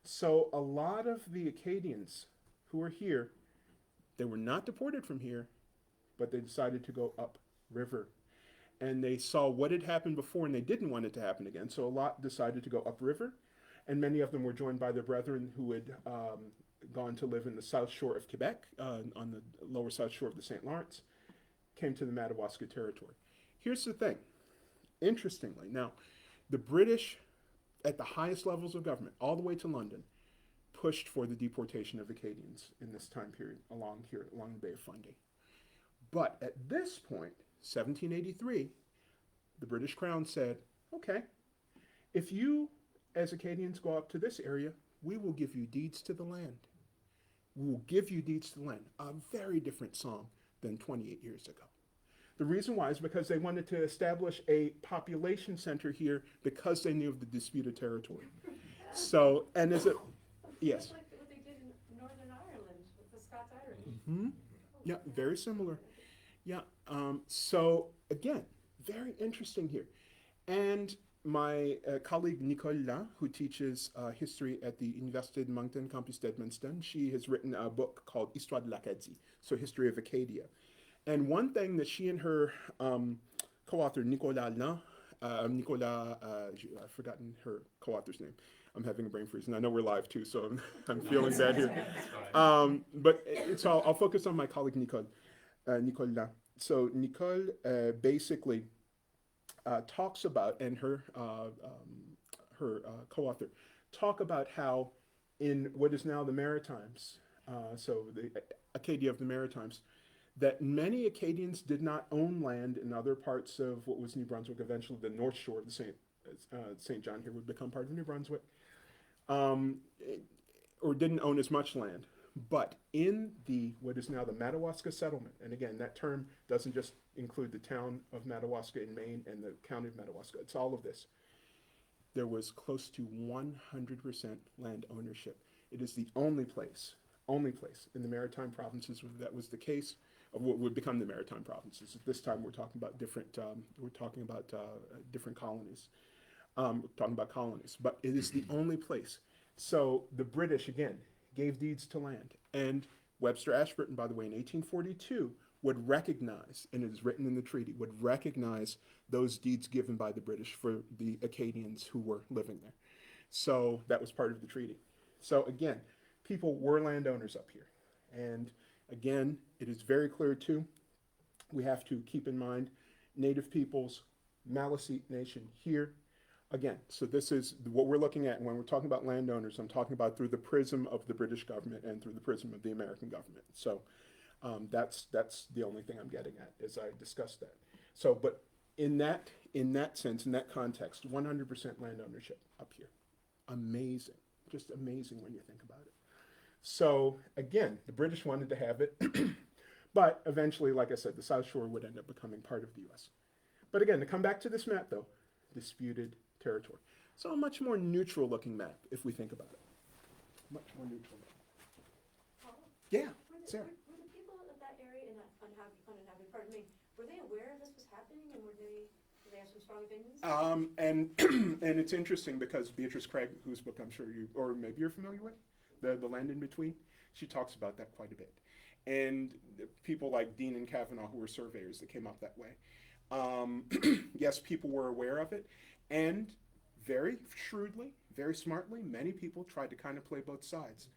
So a lot of the Acadians who were here, they were not deported from here, but they decided to go up river. And they saw what had happened before, and they didn't want it to happen again. So a lot decided to go upriver, and many of them were joined by their brethren who had gone to live in the south shore of Quebec, on the lower south shore of the St. Lawrence, came to the Madawaska territory. Here's the thing. Interestingly, now, the British, at the highest levels of government, all the way to London, pushed for the deportation of Acadians in this time period along here, along the Bay of Fundy. But at this point, 1783, the British Crown said, okay, if you, as Acadians, go up to this area, we will give you deeds to the land. We will give you deeds to the land. A very different song than 28 years ago. The reason why is because they wanted to establish a population center here because they knew of the disputed territory. So, and is it, yes? It's like what they did in Northern Ireland with the Scots-Irish. Mm-hmm. Yeah, very similar. Yeah, so again, very interesting here. And my colleague Nicole La, who teaches history at the Université de Moncton campus d'Edmundston, she has written a book called Histoire de l'Acadie, so History of Acadia. And one thing that she and her co-author I've forgotten her co-author's name. I'm having a brain freeze, and I know we're live too, so I'm feeling bad here. But I'll focus on my colleague Nicole. Nicolas. So Nicole basically talks about, and her co-author talk about how in what is now the Maritimes, so the Acadia of the Maritimes, that many Acadians did not own land in other parts of what was New Brunswick. Eventually, the North Shore of the St. John here would become part of New Brunswick, or didn't own as much land. But in what is now the Madawaska settlement, and again, that term doesn't just include the town of Madawaska in Maine and the county of Madawaska, it's all of this. There was close to 100% land ownership. It is the only place in the Maritime provinces where that was the case, of what would become the Maritime provinces. At this time, we're talking about different colonies. We're talking about colonies, but it is the only place. So the British, again, gave deeds to land. And Webster-Ashburton, by the way, in 1842, would recognize, and it is written in the treaty, would recognize those deeds given by the British for the Acadians who were living there. So that was part of the treaty. So again, people were landowners up here. And again, it is very clear too, we have to keep in mind Native peoples, Maliseet Nation here. Again, so this is what we're looking at when we're talking about landowners. I'm talking about through the prism of the British government and through the prism of the American government. So that's the only thing I'm getting at as I discuss that. So, but in that sense, in that context, 100% land ownership up here. Amazing, just amazing when you think about it. So again, the British wanted to have it, but eventually, like I said, the South Shore would end up becoming part of the U.S. But again, to come back to this map though, disputed territory. So a much more neutral looking map, if we think about it. Much more neutral. Yeah, Sarah. Were the people of that area in that uninhabited part of Maine, were they aware this was happening, and did they have some strong opinions? And it's interesting because Beatrice Craig, whose book I'm sure you, or maybe you're familiar with, The Land in Between, she talks about that quite a bit. And people like Dean and Kavanaugh, who were surveyors that came up that way. Yes, people were aware of it, and very shrewdly, very smartly, many people tried to kind of play both sides.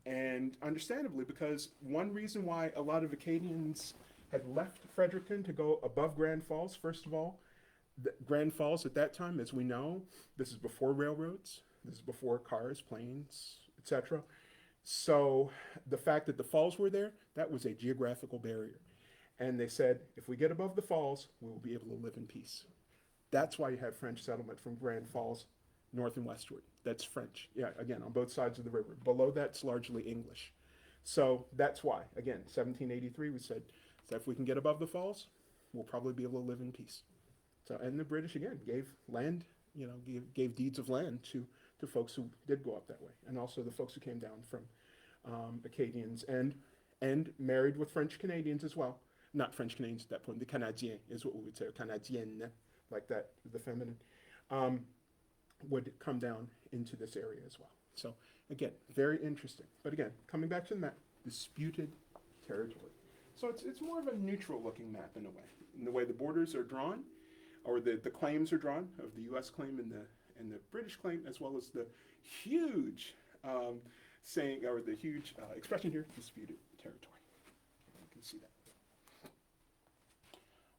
And understandably, because one reason why a lot of Acadians had left Fredericton to go above Grand Falls, first of all, Grand Falls at that time, as we know, this is before railroads, this is before cars, planes, etc. So the fact that the falls were there, that was a geographical barrier. And they said, if we get above the falls, we will be able to live in peace. That's why you have French settlement from Grand Falls north and westward. That's French. Yeah, again, on both sides of the river. Below that's largely English. So that's why, again, 1783, we said, so if we can get above the falls, we'll probably be able to live in peace. So, and the British, again, gave land, gave deeds of land to folks who did go up that way. And also the folks who came down from Acadians and married with French Canadians as well. Not French Canadians at that point, the Canadiens is what we would say, or Canadienne, like that, the feminine, would come down into this area as well. So again, very interesting. But again, coming back to the map, disputed territory. So it's more of a neutral looking map in a way. In the way the borders are drawn, or the claims are drawn of the U.S. claim and the British claim, as well as the huge saying, or the huge expression here, disputed territory. You can see that.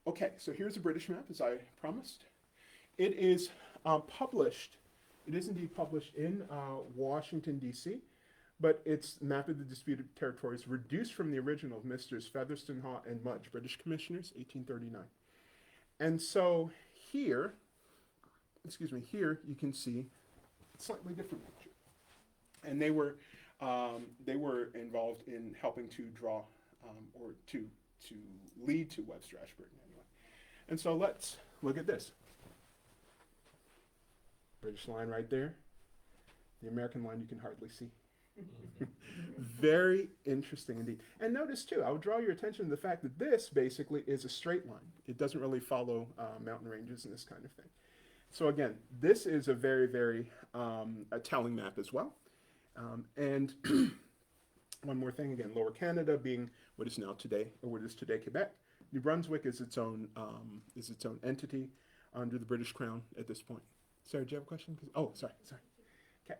Okay, so here's a British map, as I promised. It is published, it is indeed published in Washington, D.C., but it's map of the disputed territories reduced from the original of Messrs. Featherston, Haw, and Mudge, British Commissioners, 1839. And so here you can see a slightly different picture. And they were involved in helping to draw or to lead to Webster Ashburton anyway. And so let's look at this. British line right there. The American line you can hardly see. Very interesting indeed. And notice too, I would draw your attention to the fact that this basically is a straight line. It doesn't really follow mountain ranges and this kind of thing. So again, this is a very, very a telling map as well. And one more thing again, Lower Canada being what is now today, or what is today Quebec, New Brunswick is its own entity under the British Crown at this point. Sarah, do you have a question? Oh, sorry. Okay.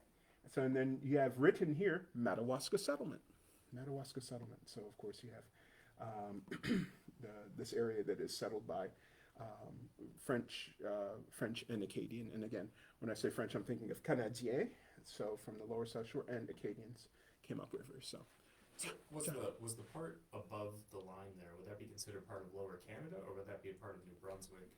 So, and then you have written here, Madawaska Settlement. Madawaska Settlement. So, of course, you have this area that is settled by French and Acadian. And again, when I say French, I'm thinking of Canadiens, so from the lower South Shore, and Acadians came upriver. So, Was the part above the line there, would that be considered part of Lower Canada, or would that be a part of New Brunswick?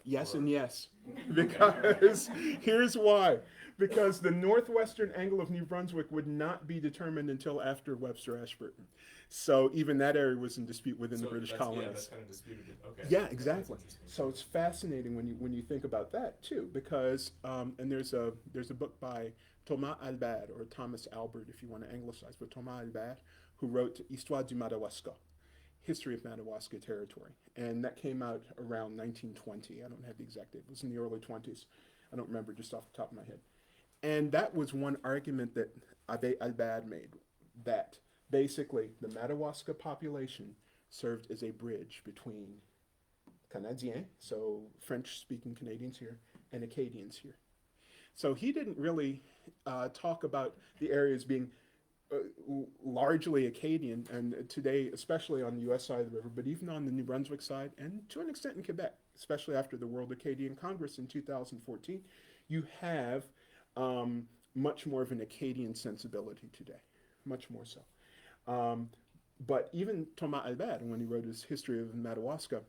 yes and yes, because here's why. Because the northwestern angle of New Brunswick would not be determined until after Webster-Ashburton. So even that area was in dispute within the British colonies. Yeah, that's kind of disputed. Okay. Yeah, exactly. So it's fascinating when you think about that too, because and there's a book by Thomas Albert, or Thomas Albert if you want to anglicize, but Thomas Albert, who wrote Histoire du Madawaska, History of Madawaska Territory, and that came out around 1920. I don't have the exact date. It was in the early 20s. I don't remember just off the top of my head. And that was one argument that Abbé Albert made, that basically the Madawaska population served as a bridge between Canadiens, so French-speaking Canadians here, and Acadians here. So he didn't really talk about the areas being largely Acadian, and today, especially on the U.S. side of the river, but even on the New Brunswick side, and to an extent in Quebec, especially after the World Acadian Congress in 2014, you have much more of an Acadian sensibility today, much more so. But even Thomas Albert, when he wrote his History of Madawaska,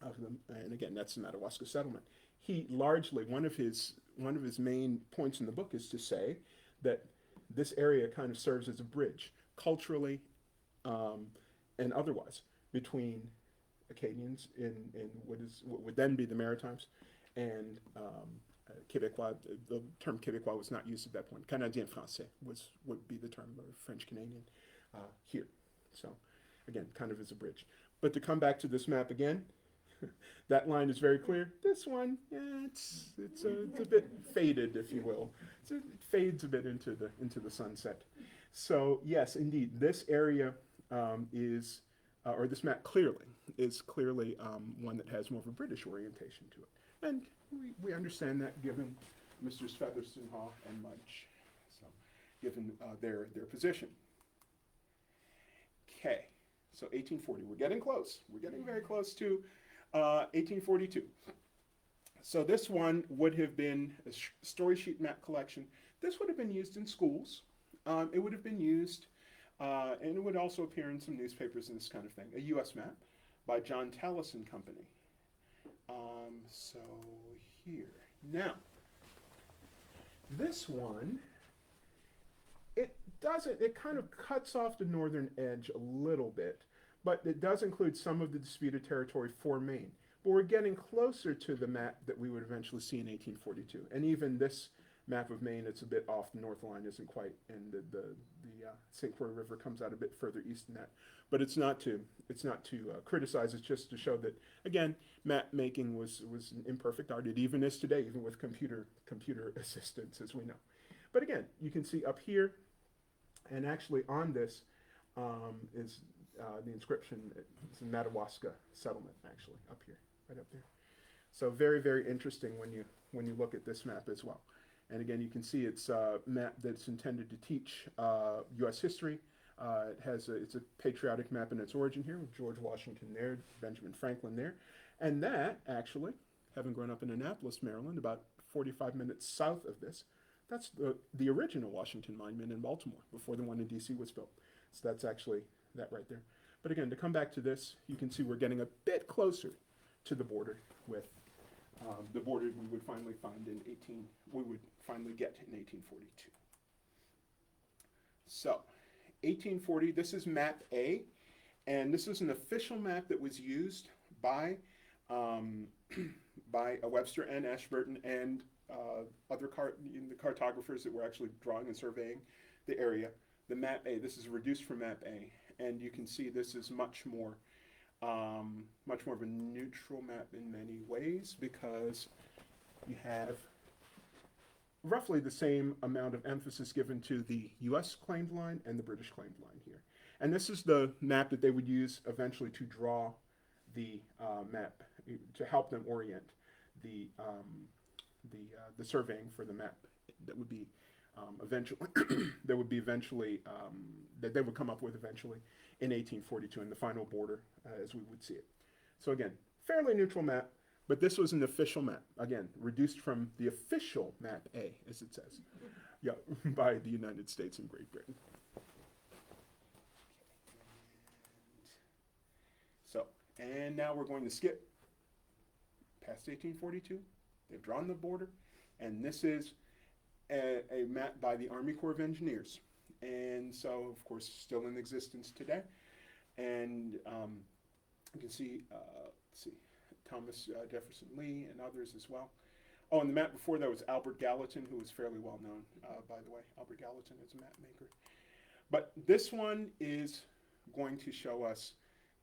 and again, that's the Madawaska settlement, he largely, one of his main points in the book is to say that this area kind of serves as a bridge, culturally and otherwise, between Acadians in what would then be the Maritimes and Québécois. The term Québécois was not used at that point. Canadien Français would be the term, or French Canadian here. So again, kind of as a bridge. But to come back to this map again, that line is very clear. This one, yeah, it's a bit faded, if you will. It fades a bit into the sunset. So yes, indeed, this area or this map is clearly one that has more of a British orientation to it, and we understand that given Messrs. Featherston, Hall, and Mudge. So, given their position. Okay, so 1840. We're getting close. We're getting very close to 1842. So this one would have been a story sheet map collection. This would have been used in schools. It would have been used, and it would also appear in some newspapers and this kind of thing. A U.S. map by John Tallis and Company. So here. Now, this one, it kind of cuts off the northern edge a little bit, but it does include some of the disputed territory for Maine. But we're getting closer to the map that we would eventually see in 1842. And even this map of Maine, it's a bit off. The north line isn't quite, and the St. Croix River comes out a bit further east than that. But it's not to criticize. It's just to show that, again, map making was an imperfect art. It even is today, even with computer assistance, as we know. But again, you can see up here, and actually on this is the inscription. It's a Madawaska settlement, actually, up here, right up there. So very, very interesting when you look at this map as well. And again, you can see it's a map that's intended to teach U.S. history. It's a patriotic map in its origin here, with George Washington there, Benjamin Franklin there. And that, actually, having grown up in Annapolis, Maryland, about 45 minutes south of this, that's the original Washington Monument in Baltimore, before the one in D.C. was built. So that's actually that right there. But again, to come back to this, you can see we're getting a bit closer to the border with the border we would finally get in 1842. So, 1840, this is map A, and this is an official map that was used by Webster and Ashburton and other cartographers that were actually drawing and surveying the area. The map A, this is reduced from map A, and you can see this is much more of a neutral map in many ways, because you have roughly the same amount of emphasis given to the U.S. claimed line and the British claimed line here. And this is the map that they would use eventually to draw the map, to help them orient the surveying for the map that would be eventually that they would come up with eventually in 1842 in the final border as we would see it. So again, fairly neutral map, but this was an official map, again, reduced from the official map A, as it says, yeah, by the United States and Great Britain. So, and now we're going to skip past 1842. They've drawn the border, and this is a map by the Army Corps of Engineers. And so, of course, still in existence today. And you can see, Thomas Jefferson Lee and others as well. Oh, and the map before that was Albert Gallatin, who was fairly well known, by the way. Albert Gallatin is a map maker. But this one is going to show us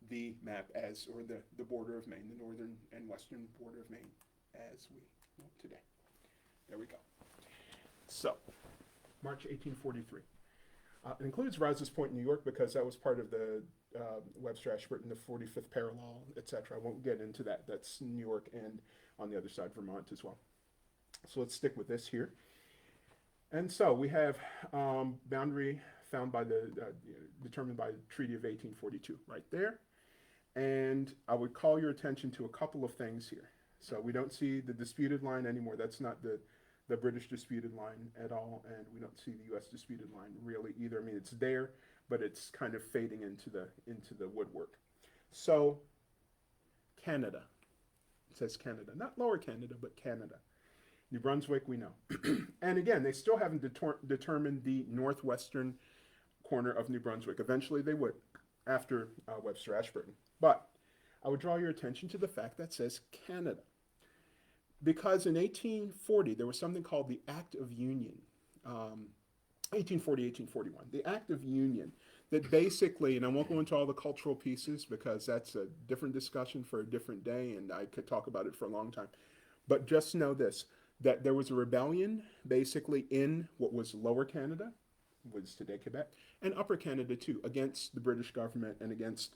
the map as, or the border of Maine, the northern and western border of Maine as we know today. There we go. So, March 1843. It includes Rouse's Point, New York, because that was part of the Webster-Ashburton, the 45th parallel, etc. I won't get into that. That's New York and on the other side, Vermont as well. So let's stick with this here. And so we have boundary found by determined by the Treaty of 1842 right there. And I would call your attention to a couple of things here. So we don't see the disputed line anymore. That's not the British disputed line at all, and we don't see the U.S. disputed line really either. I mean, it's there, but it's kind of fading into the woodwork. So, Canada. It says Canada, not Lower Canada, but Canada. New Brunswick, we know. And again, they still haven't determined the northwestern corner of New Brunswick. Eventually, they would after Webster-Ashburton. But I would draw your attention to the fact that says Canada. Because in 1840, there was something called the Act of Union, 1840, 1841. The Act of Union that basically, and I won't go into all the cultural pieces because that's a different discussion for a different day, and I could talk about it for a long time. But just know this, that there was a rebellion basically in what was Lower Canada, was today Quebec, and Upper Canada too, against the British government and against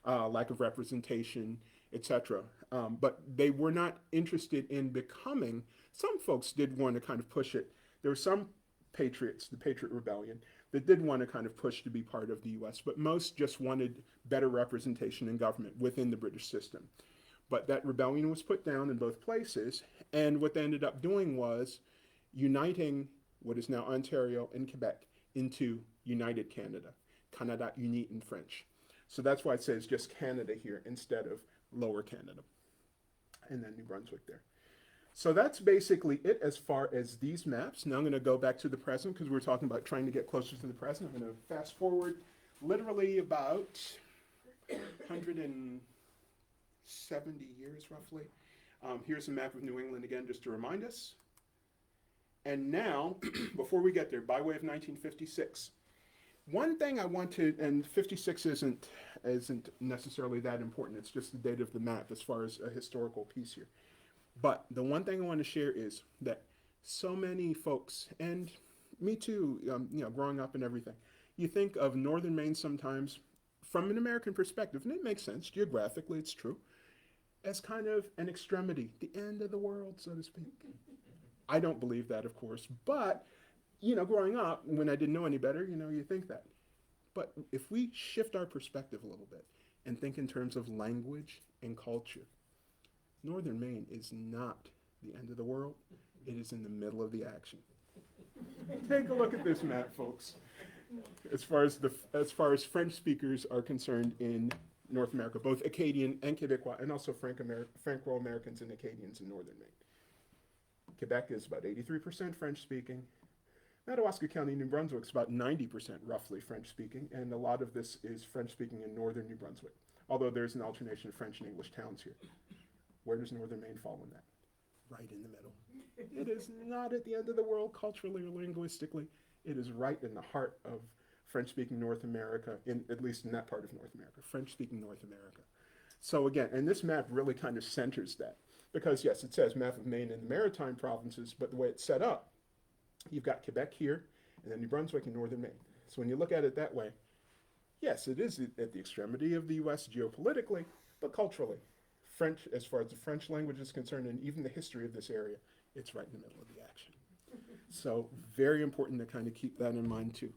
lack of representation, etc. But they were not interested in becoming, some folks did want to kind of push it. There were some patriots, the Patriot Rebellion, that did want to kind of push to be part of the U.S., but most just wanted better representation in government within the British system. But that rebellion was put down in both places, and what they ended up doing was uniting what is now Ontario and Quebec into United Canada, Canada Uni in French. So that's why it says just Canada here instead of Lower Canada, and then New Brunswick there. So that's basically it as far as these maps. Now I'm going to go back to the present because we're talking about trying to get closer to the present. I'm going to fast forward literally about 170 years roughly. Here's a map of New England again just to remind us. And now, before we get there, by way of 1956, one thing I want to, and 56 isn't necessarily that important, it's just the date of the map as far as a historical piece here. But the one thing I want to share is that so many folks, and me too, growing up and everything, you think of northern Maine sometimes from an American perspective, and it makes sense, geographically it's true, as kind of an extremity, the end of the world, so to speak. I don't believe that, of course, but, growing up, when I didn't know any better, you think that. But if we shift our perspective a little bit and think in terms of language and culture, northern Maine is not the end of the world. It is in the middle of the action. Take a look at this map, folks. As far as French speakers are concerned in North America, both Acadian and Quebecois, and also Franco-Americans and Acadians in northern Maine. Quebec is about 83% French-speaking. Madawaska County, New Brunswick is about 90% roughly French-speaking, and a lot of this is French-speaking in northern New Brunswick, although there's an alternation of French and English towns here. Where does northern Maine fall in that? Right in the middle. It is not at the end of the world culturally or linguistically. It is right in the heart of French-speaking North America, at least in that part of North America, French-speaking North America. So again, and this map really kind of centers that. Because yes, it says map of Maine and the Maritime provinces, but the way it's set up, you've got Quebec here, and then New Brunswick and northern Maine. So when you look at it that way, yes, it is at the extremity of the U.S. geopolitically, But culturally, French, as far as the French language is concerned, and even the history of this area, it's right in the middle of the action. So very important to kind of keep that in mind too.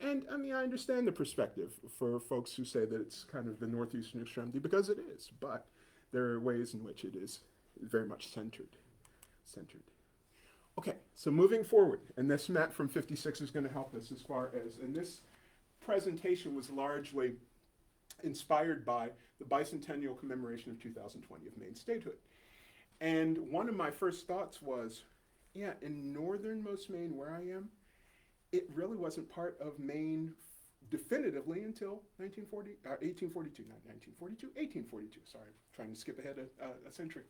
And I mean, I understand the perspective for folks who say that it's kind of the northeastern extremity, because it is, but there are ways in which it is very much centered. Okay, so moving forward, and this map from 56 is going to help us as far as, and this presentation was largely inspired by the bicentennial commemoration of 2020 of Maine Statehood. And one of my first thoughts was, yeah, in northernmost Maine where I am, it really wasn't part of Maine definitively until 1842, not 1942, 1842. Sorry, I'm trying to skip ahead a century.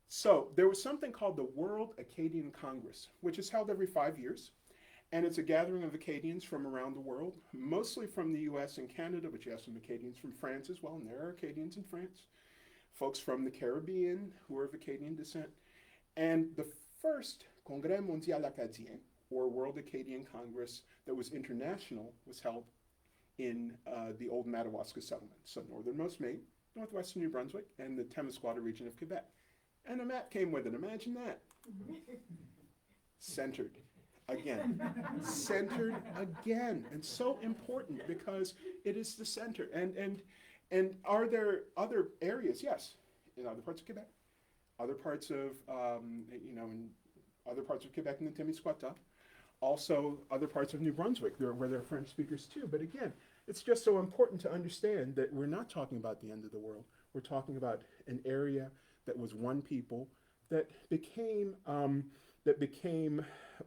So there was something called the World Acadian Congress, which is held every 5 years. And it's a gathering of Acadians from around the world, mostly from the US and Canada, but you have some Acadians from France as well, and there are Acadians in France. Folks from the Caribbean who are of Acadian descent. And the first Congrès Mondial Acadien, or World Acadian Congress that was international, was held in the old Madawaska settlement. So northernmost Maine, northwestern New Brunswick, and the Témiscouata region of Quebec. And a map came with it, imagine that. Centered. Again, centered again, and so important because it is the center. And are there other areas? Yes, in other parts of Quebec, other parts of in other parts of Quebec in the Témiscouata, also other parts of New Brunswick where there are French speakers too. But again, it's just so important to understand that we're not talking about the end of the world. We're talking about an area that was one people that became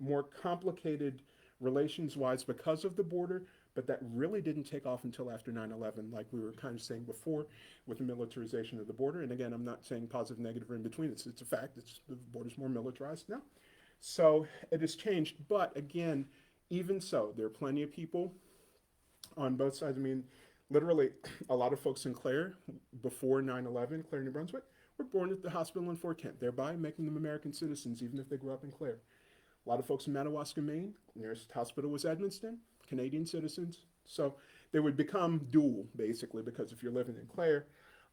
more complicated relations-wise because of the border, but that really didn't take off until after 9/11, like we were kind of saying before, with the militarization of the border. And again, I'm not saying positive, negative, or in between. It's a fact. The border's more militarized now. So it has changed. But again, even so, there are plenty of people on both sides. I mean, literally, a lot of folks in Clare, before 9/11, Clare, New Brunswick, were born at the hospital in Fort Kent, thereby making them American citizens, even if they grew up in Clare. A lot of folks in Madawaska, Maine, nearest hospital was Edmundston, Canadian citizens. So they would become dual, basically, because if you're living in Clare,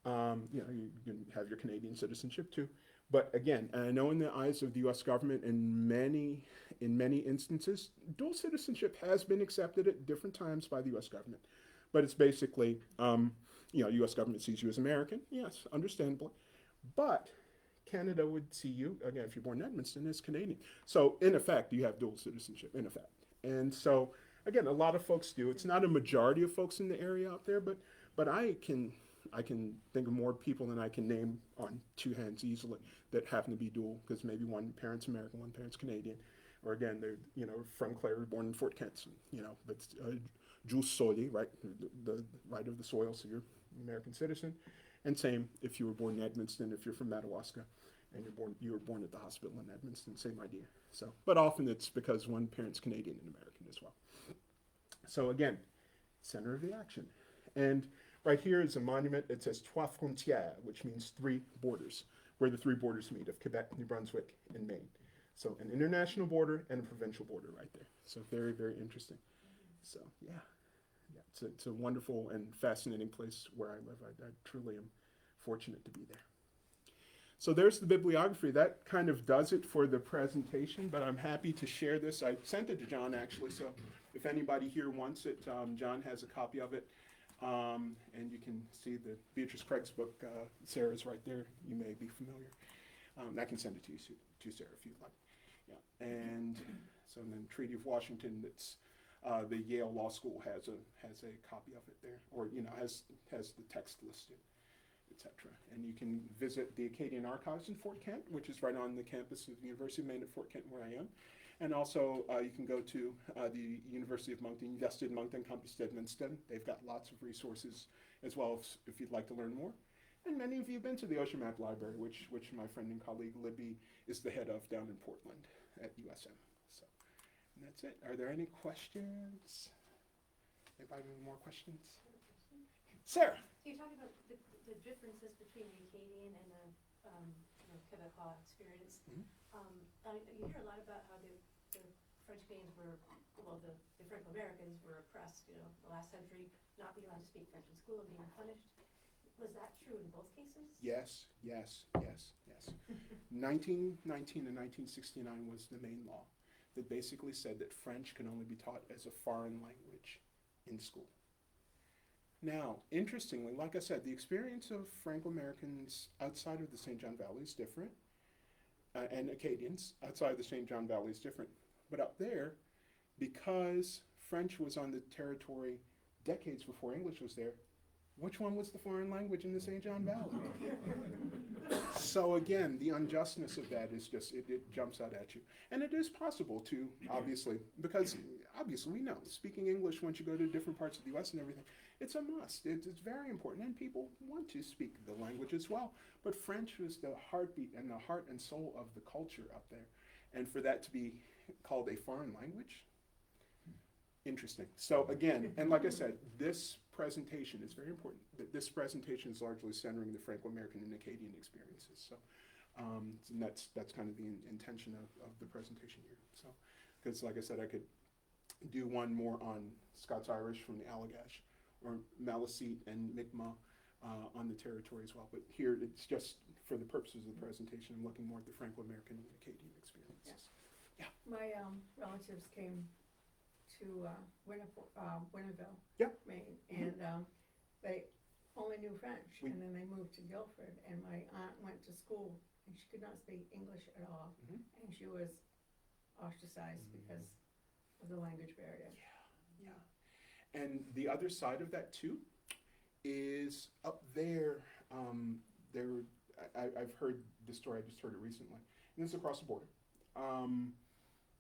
you can have your Canadian citizenship too. But again, and I know in the eyes of the U.S. government, in many instances, dual citizenship has been accepted at different times by the U.S. government. But it's basically, U.S. government sees you as American, yes, understandably. But Canada would see you, again, if you're born in Edmundston, as Canadian. So in effect, you have dual citizenship, in effect. And so, again, a lot of folks do. It's not a majority of folks in the area out there, but I can think of more people than I can name on two hands easily that happen to be dual, because maybe one parent's American, one parent's Canadian. Or again, they're, from Clare, born in Fort Kent, so, but jus soli, right? The right of the soil, so you're an American citizen. And same if you were born in Edmundston, if you're from Madawaska, and you were born at the hospital in Edmundston, same idea. So, but often it's because one parent's Canadian and American as well. So again, center of the action. And right here is a monument. It says Trois Frontières, which means three borders, where the three borders meet of Quebec, New Brunswick, and Maine. So an international border and a provincial border right there. So very, very interesting. So yeah. It's a wonderful and fascinating place where I live. I truly am fortunate to be there. So there's the bibliography. That kind of does it for the presentation, but I'm happy to share this. I sent it to John, actually, so if anybody here wants it, John has a copy of it. And you can see the Beatrice Craig's book. Sarah's right there. You may be familiar. I can send it to you, Sarah, if you'd like. Yeah. And so then Treaty of Washington, that's the Yale Law School has a copy of it there, or has the text listed, etc. And you can visit the Acadian Archives in Fort Kent, which is right on the campus of the University of Maine at Fort Kent, where I am. And also you can go to the University of Moncton, Université de Moncton Campus d'Edmundston. They've got lots of resources as well if you'd like to learn more. And many of you have been to the Osher Map Library, which my friend and colleague Libby is the head of down in Portland at USM. And that's it. Are there any questions? Anybody have more questions? Sarah. So you're talking about the differences between the Acadian and the Quebecois experience. Mm-hmm. You hear a lot about how the French Canadians were, the Franco-Americans were oppressed, the last century, not being allowed to speak French in school and being punished. Was that true in both cases? Yes, yes, yes, yes. 1919 and 1969 was the Maine law that basically said that French can only be taught as a foreign language in school. Now, interestingly, like I said, the experience of Franco-Americans outside of the St. John Valley is different, and Acadians outside of the St. John Valley is different. But up there, because French was on the territory decades before English was there, which one was the foreign language in the St. John Valley? So again, the unjustness of that is just, it jumps out at you. And it is possible to, obviously, because obviously we know, speaking English once you go to different parts of the US and everything, it's a must. It's very important, and people want to speak the language as well. But French was the heartbeat and the heart and soul of the culture up there. And for that to be called a foreign language, interesting. So again, and like I said, this presentation is very important. This presentation is largely centering the Franco-American and Acadian experiences. So, and that's kind of the intention of the presentation here. So, because like I said, I could do one more on Scots-Irish from the Allagash, or Maliseet and Mi'kmaq on the territory as well. But here, it's just for the purposes of the presentation, I'm looking more at the Franco-American and Acadian experiences. My relatives came to Winterville, Yeah. Maine, and they only knew French, and then they moved to Guilford, and my aunt went to school, and she could not speak English at all, Mhm. and she was ostracized because of the language barrier. Yeah. And the other side of that too is up there. I've heard this story. I just heard it recently. And this is across the border.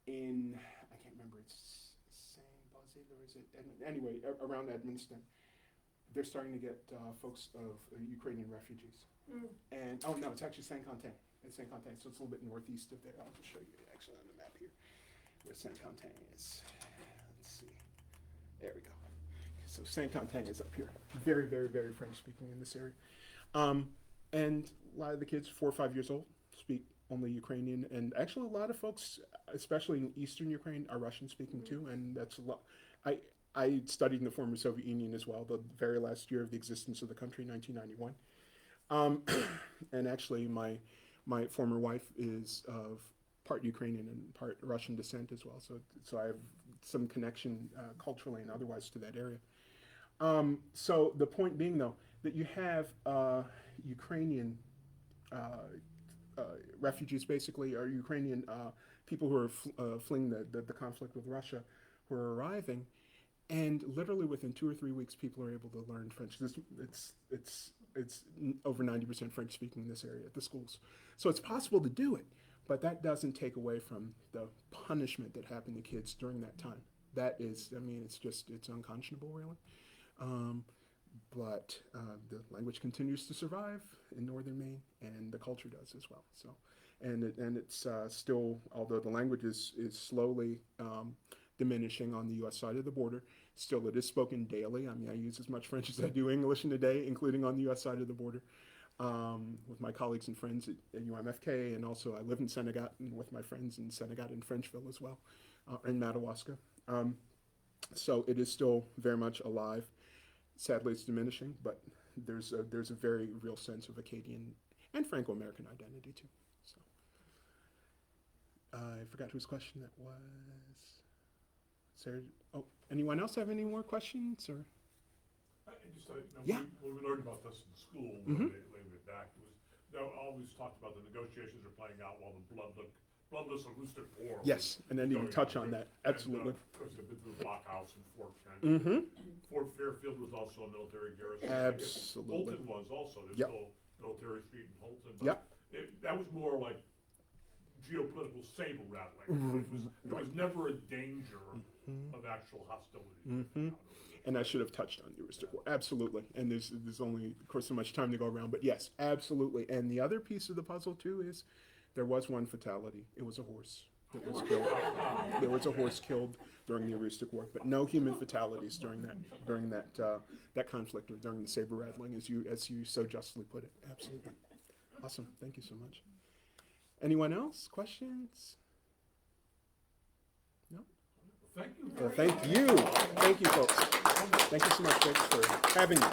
In I can't remember. It's Saint-Basile or is it? Anyway, around Edmundston, they're starting to get folks of Ukrainian refugees. And oh no, it's actually Saint-Quentin. It's Saint-Quentin, so it's a little bit northeast of there. I'll just show you actually on the map here where Saint-Quentin is. Let's see. There we go. So Saint-Quentin is up here. Very, very, very French speaking in this area. And a lot of the kids, 4 or 5 years old, speak only Ukrainian. And actually a lot of folks, especially in Eastern Ukraine, are Russian speaking too. And that's a lot. I studied in the former Soviet Union as well, the very last year of the existence of the country, 1991. And actually my former wife is of part Ukrainian and part Russian descent as well. So I have some connection culturally and otherwise to that area. So the point being though, that you have Ukrainian refugees basically, or Ukrainian people who are fleeing the conflict with Russia, who are arriving, and literally within 2 or 3 weeks, people are able to learn French. It's over 90% French speaking in this area at the schools. So it's possible to do it, but that doesn't take away from the punishment that happened to kids during that time. That is, I mean, it's unconscionable really. But the language continues to survive in northern Maine, and the culture does as well. So, and it's still, although the language is slowly diminishing on the U.S. side of the border, still it is spoken daily. I mean, I use as much French as I do English in a day, including on the U.S. side of the border, with my colleagues and friends at UMFK, and also I live in Senegat and with my friends in Senegat and Frenchville as well, in Madawaska. So it is still very much alive. Sadly, it's diminishing, but there's a very real sense of Acadian and Franco-American identity too. So I forgot whose question that was. Sarah, oh, anyone else have any more questions or? Yeah. When we learned about this in school, Mhm. when we went back, it was, they always talked about the negotiations are playing out while the bloodless and rustic war. Yes, and I need to going touch on. on that. And, Absolutely. of course, they've been through the blockhouse in Fort Kent. Mm-hmm. Fort Fairfield was also a military garrison. Absolutely. Holton was also. There's Yep. still military street in Holton. But Yep. that was more like geopolitical saber rattling. It was never a danger of actual hostility. Mm-hmm. And I should have touched on the Aroostook War. Absolutely. And there's only, of course, so much time to go around. But yes, absolutely. And the other piece of the puzzle, too, is there was one fatality. It was a horse that was killed. There was a horse killed during the Aroostook War. But no human fatalities during that conflict or during the saber rattling, as you so justly put it. Absolutely. Awesome. Thank you so much. Anyone else? Questions? No? Thank you. Well, thank you. Thank you, folks. Thank you so much, folks, for having me.